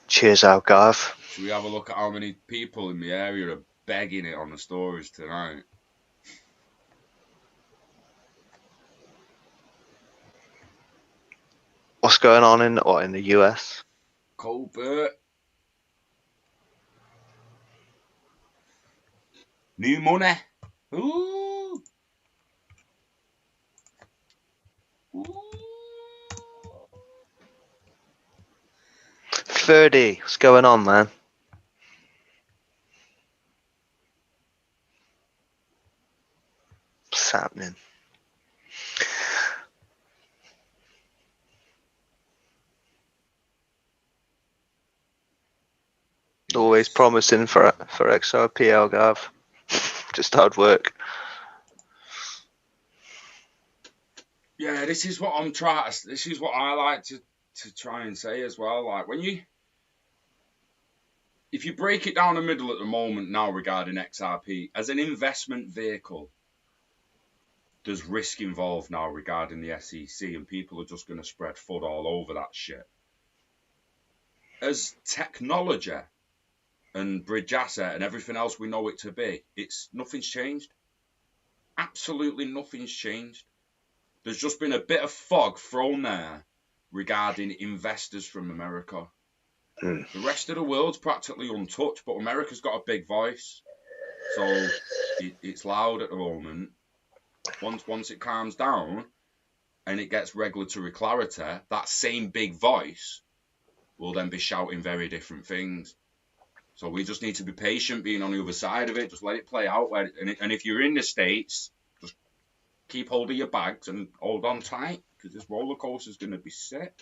Cheers out, Gav. Should we have a look at how many people in the area are begging it on the stories tonight? What's going on in the US? Colbert. New money. Ooh. Ooh. 30. What's going on, man? What's happening? Always promising for XRPL, Gav. Just hard work. Yeah, this is what I'm trying. This is what I like to try and say as well. Like if you break it down the middle at the moment now regarding XRP as an investment vehicle, there's risk involved now regarding the SEC, and people are just going to spread FUD all over that shit. As technology and bridge asset and everything else we know it to be, nothing's changed. Absolutely nothing's changed. There's just been a bit of fog thrown there regarding investors from America. The rest of the world's practically untouched, but America's got a big voice, so it's loud at the moment. Once it calms down and it gets regulatory clarity, that same big voice will then be shouting very different things. So we just need to be patient, being on the other side of it. Just let it play out. And if you're in the States, just keep hold of your bags and hold on tight, because this roller coaster is going to be sick.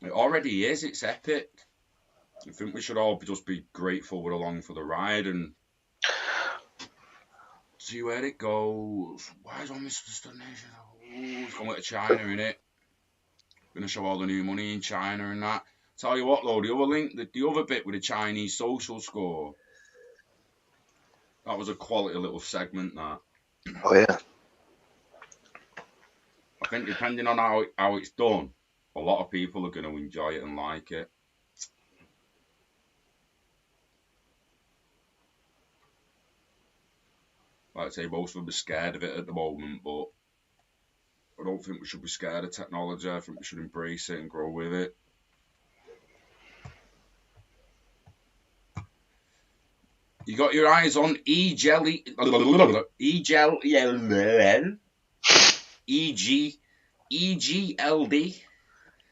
It already is. It's epic. I think we should all just be grateful we're along for the ride and see where it goes. Why is all this destination? Oh, it's going to China, innit? Going to show all the new money in China and that. Tell you what, though, the other bit with the Chinese social score, that was a quality little segment, that. Oh, yeah. I think depending on how it's done, a lot of people are going to enjoy it and like it. Like I say, most of them are scared of it at the moment, but I don't think we should be scared of technology. I think we should embrace it and grow with it. You got your eyes on E-Gold.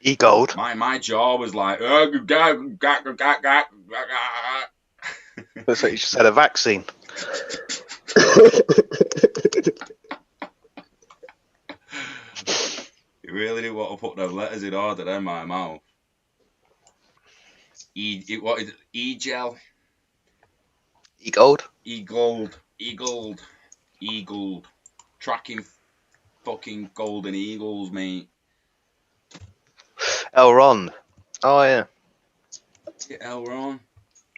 E-Gold. My jaw was like, Looks like you just had a vaccine. You really didn't want to put those letters in order in my mouth. What is it? E-Gel? E-Gold? E-Gold. Tracking fucking golden eagles, mate. Elrond. Oh, yeah. Elrond?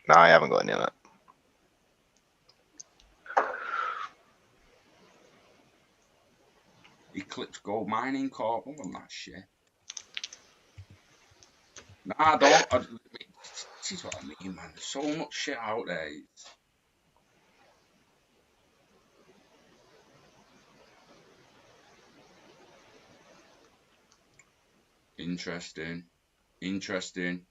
No, I haven't got any of that. Eclipse Gold Mining Corp. I want that shit. Nah, I don't. This is what I mean, man. There's so much shit out there. Interesting. Interesting.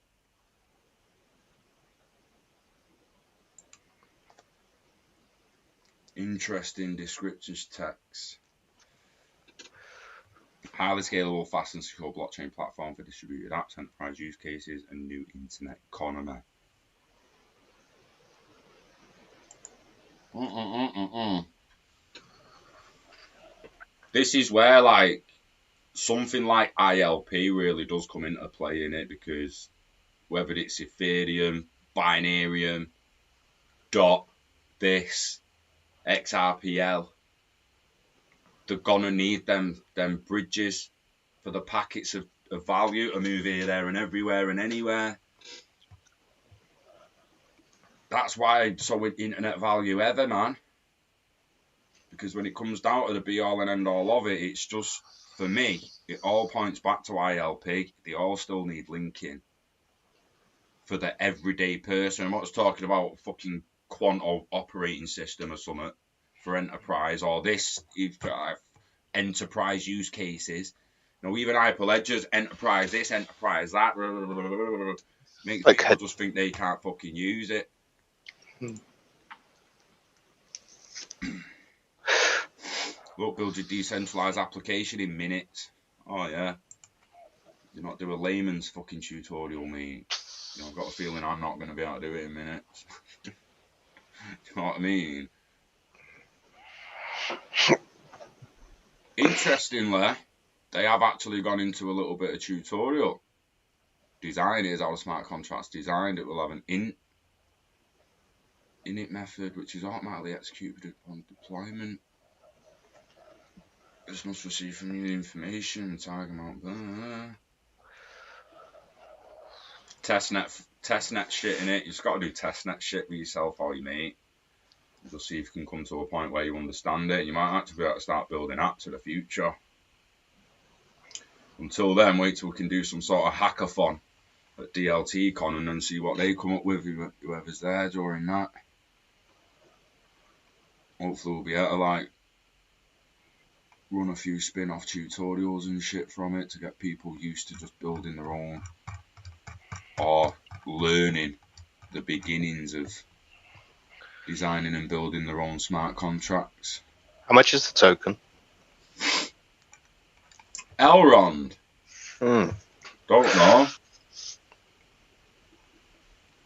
Interesting descriptions text. Highly scalable, fast and secure blockchain platform for distributed apps, enterprise use cases, and new internet economy. This is where like something like ILP really does come into play in it, because whether it's Ethereum, Binarium, DOT, this, XRPL, they're gonna need them bridges for the packets of value to move here, there, and everywhere and anywhere. That's why it's so internet value ever, man. Because when it comes down to the be all and end all of it, it's just, for me, it all points back to ILP. They all still need linking for the everyday person. I'm not talking about fucking Quanto operating system or something for enterprise, or this enterprise use cases. You know, even Hyperledger's enterprise this, enterprise that. Makes people just think they can't fucking use it. Look, build your decentralized application in minutes. Oh yeah. Do not do a layman's fucking tutorial, mate. You know, I've got a feeling I'm not going to be able to do it in minutes. Do you know what I mean? Interestingly, they have actually gone into a little bit of tutorial. Design is how the smart contract's designed. It will have an init method, which is automatically executed upon deployment. This must receive from you information, tag amount. Testnet shit in it. You've got to do testnet shit with yourself or your mate. Just see if you can come to a point where you understand it. You might actually be able to start building apps in the future. Until then, wait till we can do some sort of hackathon at DLTCon and then see what they come up with, whoever's there during that. Hopefully we'll be able to like run a few spin-off tutorials and shit from it to get people used to just building their own, or learning the beginnings of designing and building their own smart contracts. How much is the token? Elrond. Don't know.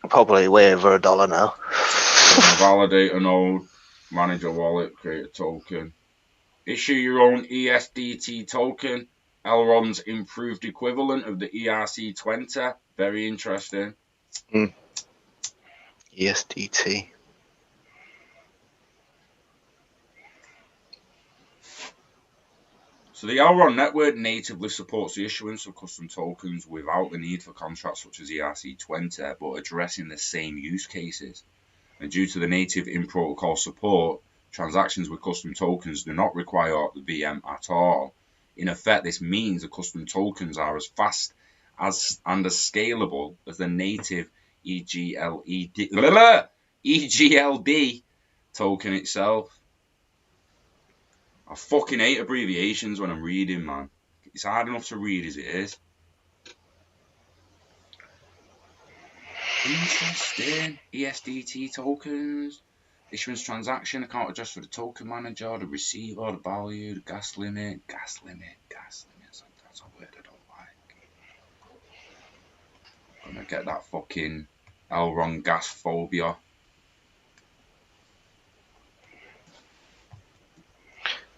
Probably way over $1 now. Validate a node, manage a wallet, create a token. Issue your own ESDT token. Elrond's improved equivalent of the ERC20. Very interesting. ESDT. So the Elrond network natively supports the issuance of custom tokens without the need for contracts such as ERC20, but addressing the same use cases. And due to the native in-protocol support, transactions with custom tokens do not require the VM at all. In effect, this means the custom tokens are as fast and as scalable as the native EGLD token itself. I fucking hate abbreviations when I'm reading, man. It's hard enough to read as it is. Interesting. ESDT tokens. Issuance transaction, account address for the token manager, the receiver, the value, the gas limit. Gas limit. That's a word I don't like. Gonna get that fucking Elrond gas phobia.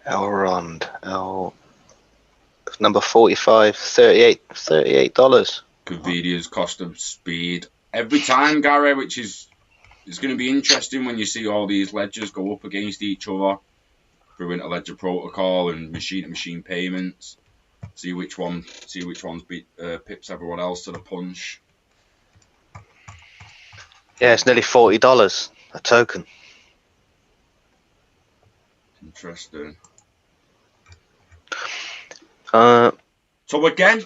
Elrond. Number 45, $38. Convenience, cost of speed. Every time, Gary, which is it's going to be interesting when you see all these ledgers go up against each other through interledger protocol and machine-to-machine payments. See which one's pips everyone else to the punch. Yeah, it's nearly $40 a token. Interesting. So again,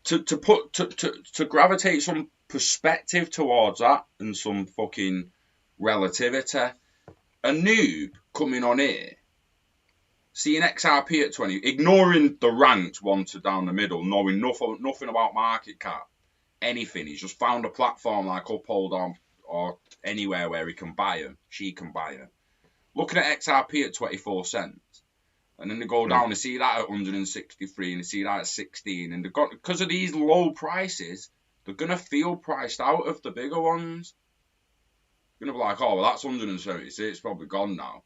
to gravitate some perspective towards that and some fucking relativity. A noob coming on here, seeing XRP at 20, ignoring the ranked one to down the middle, knowing nothing about market cap, anything. He's just found a platform like Uphold or anywhere where he can buy them, she can buy them. Looking at XRP at 24 cents, and then they go down and see that at 163, and they see that at 16, and because of these low prices, they're gonna feel priced out of the bigger ones. You're gonna be like, oh, well, that's 176, it's probably gone now.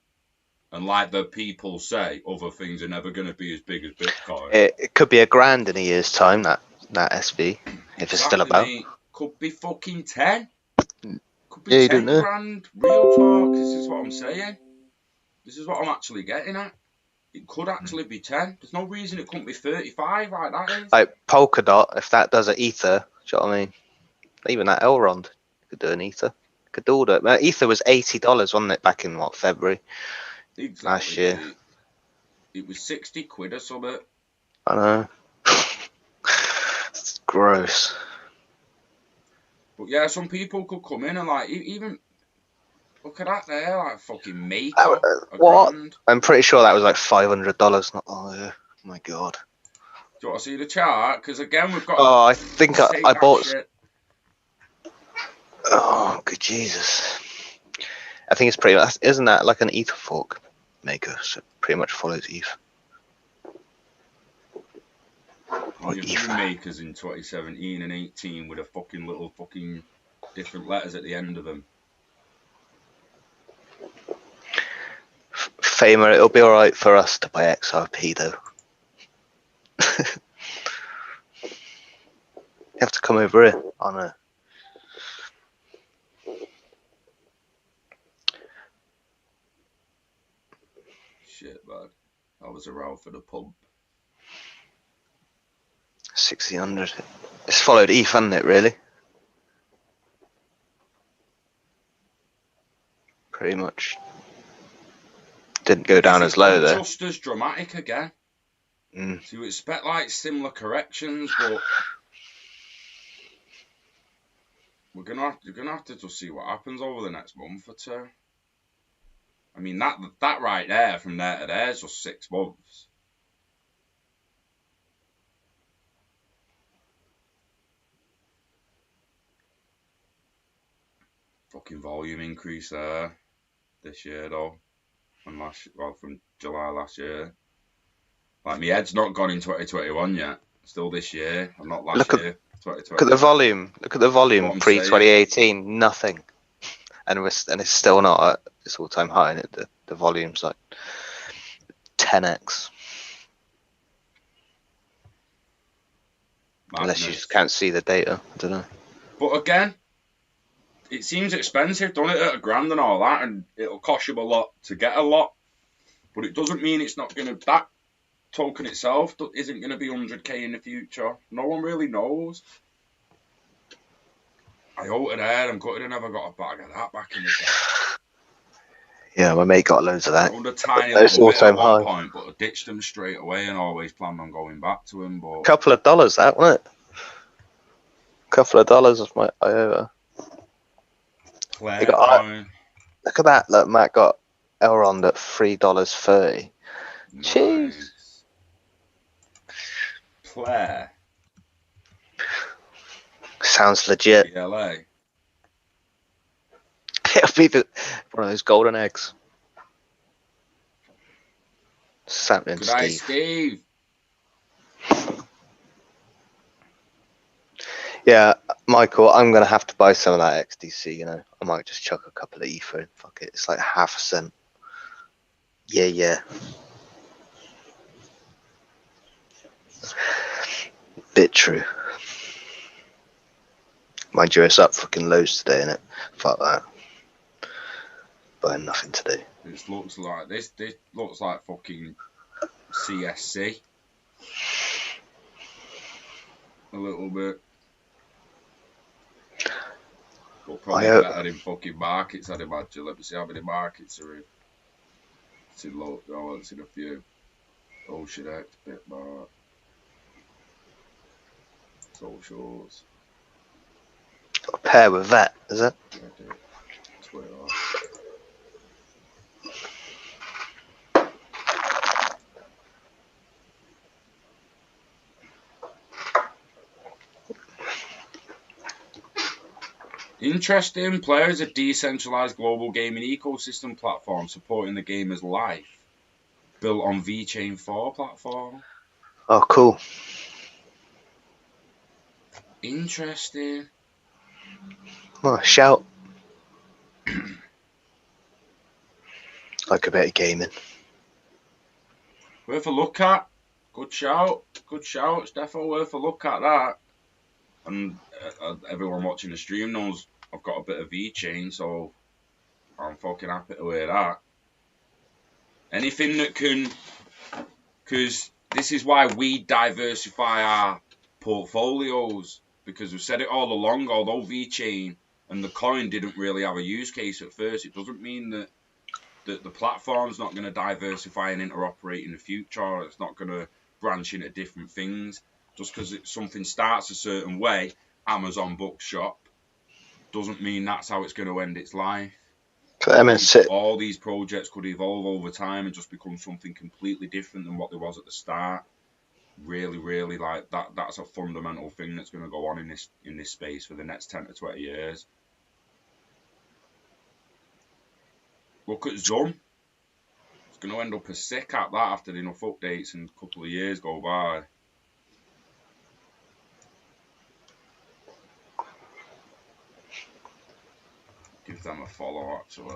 And like the people say, other things are never gonna be as big as Bitcoin. It could be $1,000 in a year's time, that SV, if it's still about. Mate. Could be fucking 10. Could be Yeah, you 10 don't know. grand. Real talk. This is what I'm saying. This is what I'm actually getting at. It could actually be 10. There's no reason it couldn't be 35 like that is. Like Polkadot, if that does an Ether, do you know what I mean? Even that Elrond could do an Ether. Could do all that. Ether was $80, wasn't it, back in February? Exactly. Last year. It was 60 quid or something. I know. It's gross. But yeah, some people could come in and like even look at that there, like fucking Mako. What? Grand. I'm pretty sure that was like $500. Not, oh my god. Do you want to see the chart? Because again, we've got. Oh, I think I bought. Shit. Oh, good Jesus. I think it's pretty much. Isn't that like an Ether fork maker? So it pretty much follows ETH. Or Ether makers in 2017 and 18 with a fucking little fucking different letters at the end of them. Famer, it'll be alright for us to buy XRP though. You have to come over here on a. Shit, man. I was around for the pump. 1600. It's followed ETH, hasn't it, really? Pretty much. Didn't go down as low there. Just as dramatic again. So you expect like similar corrections, but you're gonna have to just see what happens over the next month or two. I mean that right there from there to there is just 6 months. Fucking volume increase there this year though, from from July last year. Like my head's not gone in 2021 yet. Still this year. I'm not last year. 2020. Look at the volume. Look at the volume pre 2018. Nothing, and it's still not at its all-time high. And the volume's like 10x. Unless you just can't see the data. I don't know. But again, it seems expensive, doesn't it, at $1,000 and all that, and it'll cost you a lot to get a lot. But it doesn't mean it's not going to. That token itself isn't going to be 100k in the future. No one really knows. I holted there and could have never got a bag of that back in the day. Yeah, my mate got loads of that. I owned a tiny little bit at one point, but I ditched them straight away and always planned on going back to them. But couple of dollars, that wasn't it? Couple of dollars of my IOTA. Look at that. Look, Matt got Elrond at $3.30. Nice. Jeez. Claire. Sounds legit. LA. It'll be one of those golden eggs. Sampling Good day, Steve. Yeah, Michael, I'm going to have to buy some of that XDC, you know. I might just chuck a couple of Ether in. Fuck it. It's like 0.5 cent. Yeah. Bitrue. Mind you, it's up fucking loads today, innit? Fuck that. Buying nothing to do. This looks like this looks like fucking CSC. A little bit. But probably better in fucking markets, I'd imagine. Let me see how many markets are in. It's in low. Oh, it's in a few. Ocean X, Bitmark. Socials. Got a pair with that, is it? Reddit. Twitter. Interesting. Player is a decentralized global gaming ecosystem platform supporting the gamer's life, built on VeChain 4 platform. Oh, cool. Interesting. Oh, shout. Like a bit of gaming. Worth a look at. Good shout. Good shout. It's definitely worth a look at that. And everyone watching the stream knows I've got a bit of VeChain, so I'm fucking happy to wear that. Anything that can, because this is why we diversify our portfolios, because we've said it all along, although VeChain and the coin didn't really have a use case at first, it doesn't mean that the platform's not going to diversify and interoperate in the future, or it's not going to branch into different things. Just because something starts a certain way, Amazon Bookshop, doesn't mean that's how it's going to end its life. All these projects could evolve over time and just become something completely different than what there was at the start. Really, really, like that's a fundamental thing that's going to go on in this space for the next 10 to 20 years. Look at Zum. It's going to end up a sick at that after enough updates and a couple of years go by. Give them a follow actually.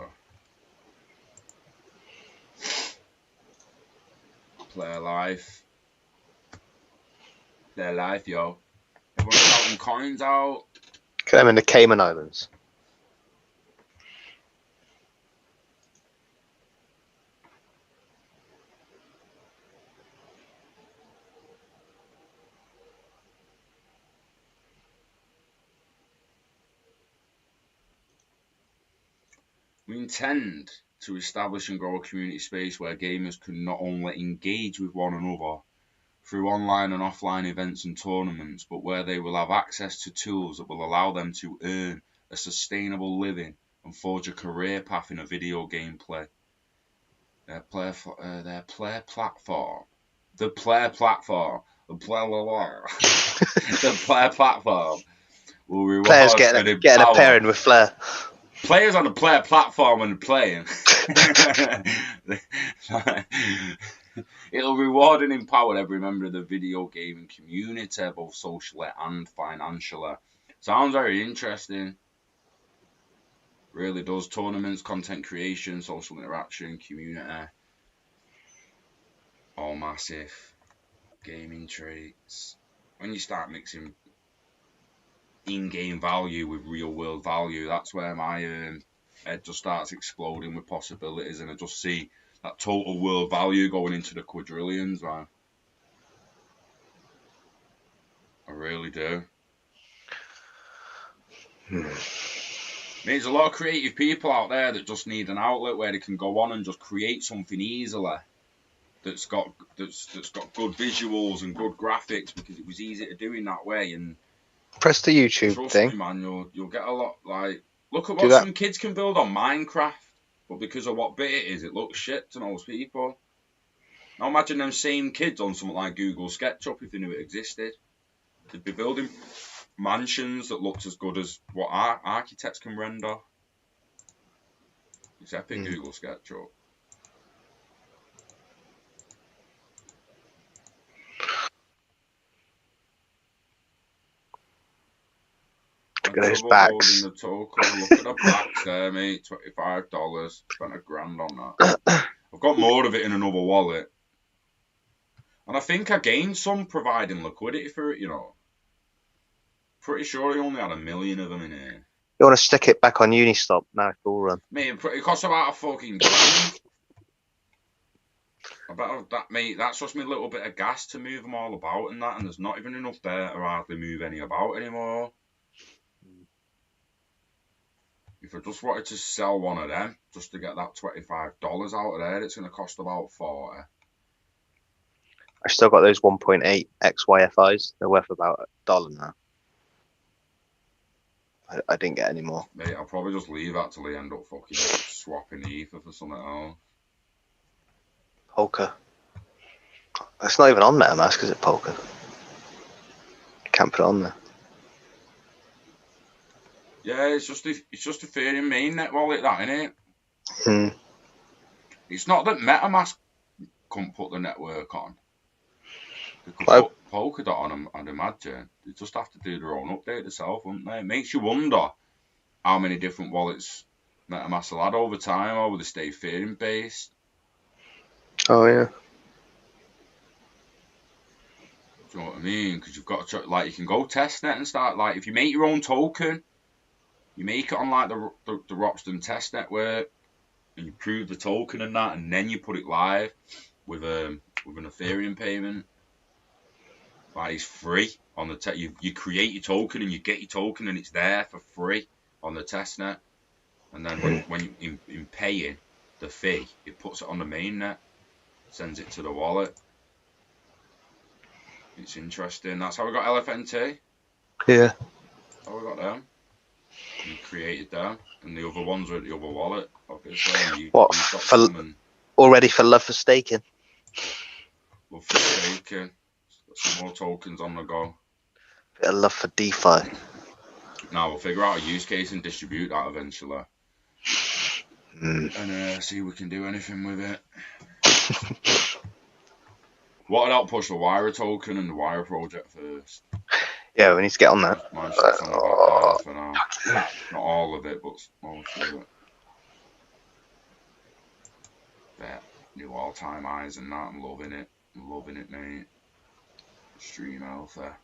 Player life. Player life, yo. Everyone's shouting coins out. Get them in the Cayman Islands. We intend to establish and grow a community space where gamers can not only engage with one another through online and offline events and tournaments, but where they will have access to tools that will allow them to earn a sustainable living and forge a career path in a video game play. The player platform will reward Players getting a pairing with Flair. Players on the player platform and playing. It'll reward and empower every member of the video gaming community, both socially and financially. Sounds very interesting. Really does. Tournaments, content creation, social interaction, community. All massive. Gaming traits. When you start mixing in-game value with real-world value, that's where my head just starts exploding with possibilities, and I just see that total world value going into the quadrillions, man. I really do. I mean, there's a lot of creative people out there that just need an outlet where they can go on and just create something easily that's got good visuals and good graphics, because it was easy to do in that way. And press the YouTube trust thing. me, man, you'll get a lot. Like, look at what some kids can build on Minecraft, but because of what bit it is, it looks shit to most people. Now imagine them same kids on something like Google SketchUp if they knew it existed. They'd be building mansions that looked as good as what architects can render. It's epic. Google SketchUp. Look at those backs. Look at the backs there, mate. $25. Spent $1,000 on that. I've got more of it in another wallet. And I think I gained some providing liquidity for it, you know. Pretty sure he only had 1 million of them in here. You want to stick it back on Unistop? No, it's all run. Mate, it costs about a fucking grand. I bet that, mate, that's just me a little bit of gas to move them all about and that, and there's not even enough there to hardly move any about anymore. If I just wanted to sell one of them, just to get that $25 out of there, it's going to cost about 40. I still got those 1.8 XYFIs. They're worth about $1 now. I didn't get any more. Mate, I'll probably just leave that till they end up fucking swapping the ether for something else. Polka. It's not even on MetaMask, is it, Polka? You can't put it on there. Yeah, it's just Ethereum mainnet wallet, that, innit? Hmm. It's not that MetaMask couldn't put the network on. They could put Polkadot on them, I'd imagine. They just have to do their own update themselves, wouldn't they? It makes you wonder how many different wallets MetaMask will add over time, or will they stay Ethereum based? Oh, yeah. Do you know what I mean? Because you've got to, like, you can go testnet and start, like, if you make your own token, you make it on, like, the Ropsten test network, and you prove the token and that, and then you put it live with an Ethereum payment. Like, it's free on the you create your token and you get your token and it's there for free on the testnet. And then when you in paying the fee, it puts it on the mainnet, sends it to the wallet. It's interesting. That's how we got LFNT. Yeah. That's how we got them. We created them, and the other ones are at the other wallet, obviously. And you got them already for love for staking. Love for staking. Got some more tokens on the go. Bit of love for DeFi. Now we'll figure out a use case and distribute that eventually. And see if we can do anything with it. What would help push the Wire token and the Wire project first? Yeah, we need to get on that. My shit's on the back burner for now. Not all of it, but most of it. Bet new all-time highs and that. I'm loving it. I'm loving it, mate. Extreme alpha.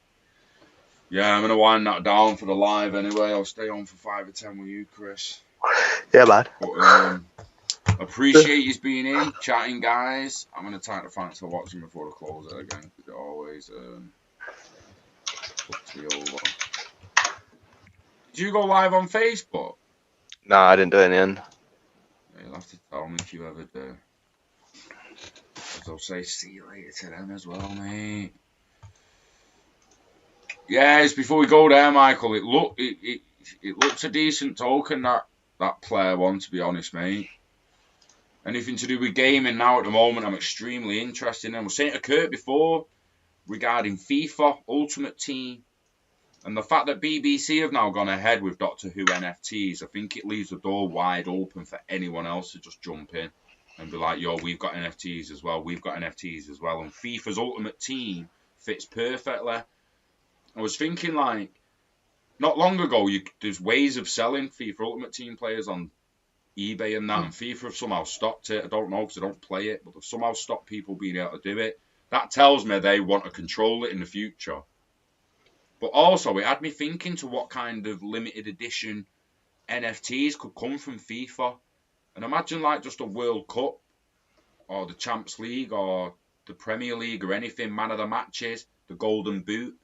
Yeah, I'm going to wind that down for the live anyway. I'll stay on for 5 or 10 with you, Chris. Yeah, man. But, appreciate you being in, chatting, guys. I'm going to try to thanks for watching before I close it again, because it always puts me over. Did you go live on Facebook? No, I didn't do it in the end. You'll have to tell me if you ever do. Because I'll say see you later to them as well, mate. Yes, before we go there, Michael, it looks a decent token, that player one, to be honest, mate. Anything to do with gaming now at the moment, I'm extremely interested in. I was saying to Kurt before regarding FIFA Ultimate Team and the fact that BBC have now gone ahead with Doctor Who NFTs. I think it leaves the door wide open for anyone else to just jump in and be like, yo, we've got NFTs as well. We've got NFTs as well. And FIFA's Ultimate Team fits perfectly. I was thinking, like, not long ago, there's ways of selling FIFA Ultimate Team players on eBay and that, and FIFA have somehow stopped it. I don't know because I don't play it, but they've somehow stopped people being able to do it. That tells me they want to control it in the future. But also, it had me thinking to what kind of limited edition NFTs could come from FIFA. And imagine, like, just a World Cup or the Champions League or the Premier League or anything, man of the matches, the Golden Boot,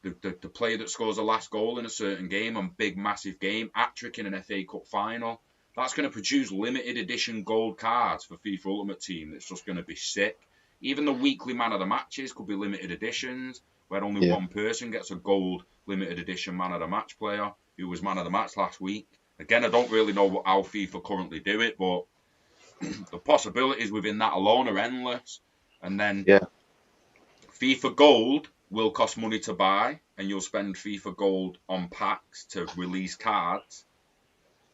the player that scores the last goal in a certain game, on big, massive game, hat-trick in an FA Cup final. That's going to produce limited edition gold cards for FIFA Ultimate Team. That's just going to be sick. Even the weekly man of the matches could be limited editions, where only one person gets a gold limited edition man of the match player who was man of the match last week. Again, I don't really know how FIFA currently do it, but the possibilities within that alone are endless. And then FIFA Gold will cost money to buy, and you'll spend FIFA Gold on packs to release cards.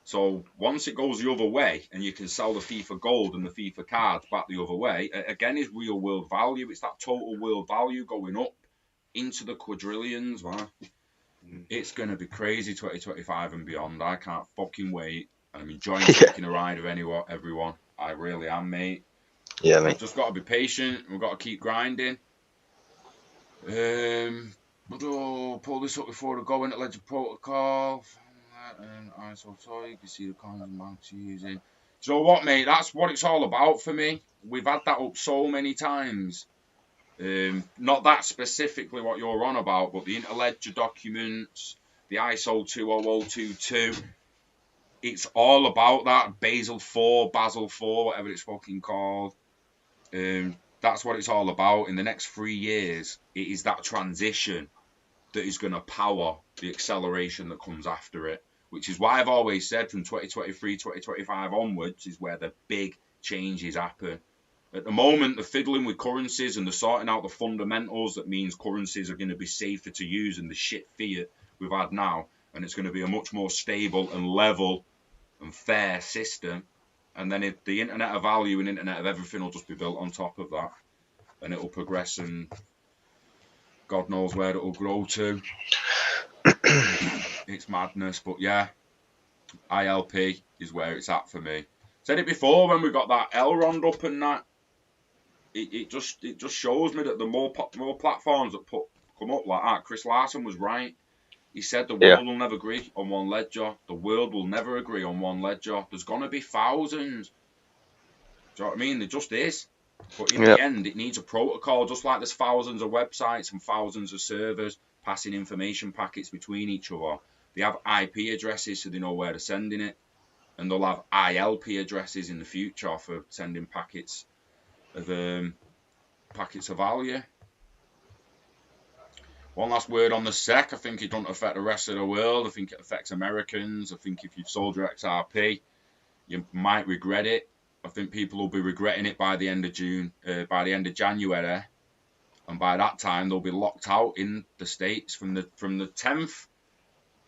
So once it goes the other way, and you can sell the FIFA Gold and the FIFA cards back the other way, again, is real world value. It's that total world value going up into the quadrillions, man. It's going to be crazy 2025 and beyond. I can't fucking wait. I'm enjoying taking a ride with everyone. I really am, mate. Yeah, mate. We've just got to be patient. We've got to keep grinding. Pull this up before I go into Ledger Protocol. And ISO toy, you can see the coins and banks using. So what, mate? That's what it's all about for me. We've had that up so many times. Not that specifically what you're on about, but the Interledger documents, the ISO 20022. It's all about that Basel 4, whatever it's fucking called. That's what it's all about. In the next 3 years, it is that transition that is going to power the acceleration that comes after it, which is why I've always said from 2023, 2025 onwards is where the big changes happen. At the moment, they're fiddling with currencies and they're sorting out the fundamentals. That means currencies are going to be safer to use than the shit fiat we've had now. And it's going to be a much more stable and level and fair system. And then if the Internet of Value and Internet of Everything will just be built on top of that. And it'll progress and God knows where it'll grow to. It's madness. But yeah, ILP is where it's at for me. Said it before when we got that Elrond up and that. It just shows me that the more platforms that come up like that, Chris Larson was right. He said the world will never agree on one ledger. The world will never agree on one ledger. There's gonna be thousands. Do you know what I mean? There just is. But in the end, it needs a protocol, just like there's thousands of websites and thousands of servers passing information packets between each other. They have IP addresses so they know where they're sending it, and they'll have ILP addresses in the future for sending packets of value. One last word on the SEC. I think it doesn't affect the rest of the world. I think it affects Americans. I think if you've sold your XRP, you might regret it. I think people will be regretting it by the end of January, and by that time they'll be locked out in the States from the 10th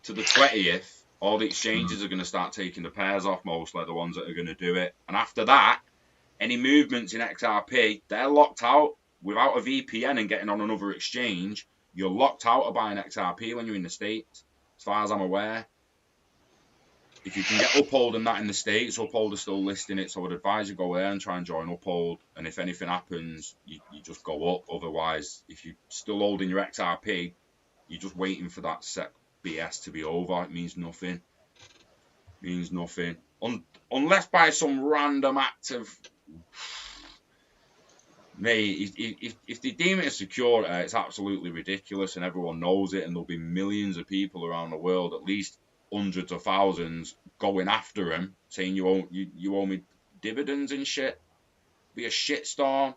to the 20th. All the exchanges are going to start taking the pairs off, mostly the ones that are going to do it. And after that, any movements in XRP, they're locked out without a VPN and getting on another exchange. You're locked out of buying XRP when you're in the States, as far as I'm aware. If you can get Uphold and that in the States, Uphold is still listing it, so I would advise you go there and try and join Uphold. And if anything happens, you just go up. Otherwise, if you're still holding your XRP, you're just waiting for that SEC BS to be over. It means nothing. It means nothing. Unless by some random act of... Mate, if they deem it a security, it's absolutely ridiculous and everyone knows it, and there'll be millions of people around the world, at least hundreds of thousands, going after him, saying you owe me dividends and shit. Be a shitstorm.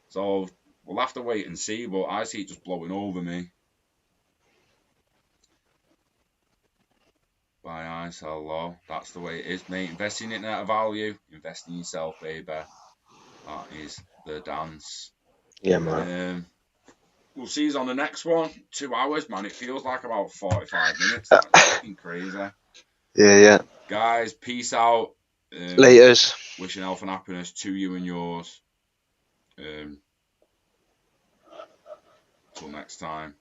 So we'll have to wait and see, but I see it just blowing over me. Buy high, sell low. That's the way it is, mate. Investing in that value, invest in yourself, baby. That is the dance. Yeah, man. We'll see you on the next one. 2 hours, man. It feels like about 45 minutes. That's fucking crazy. Yeah. Guys, peace out. Laters. Wishing health and happiness to you and yours. Till next time.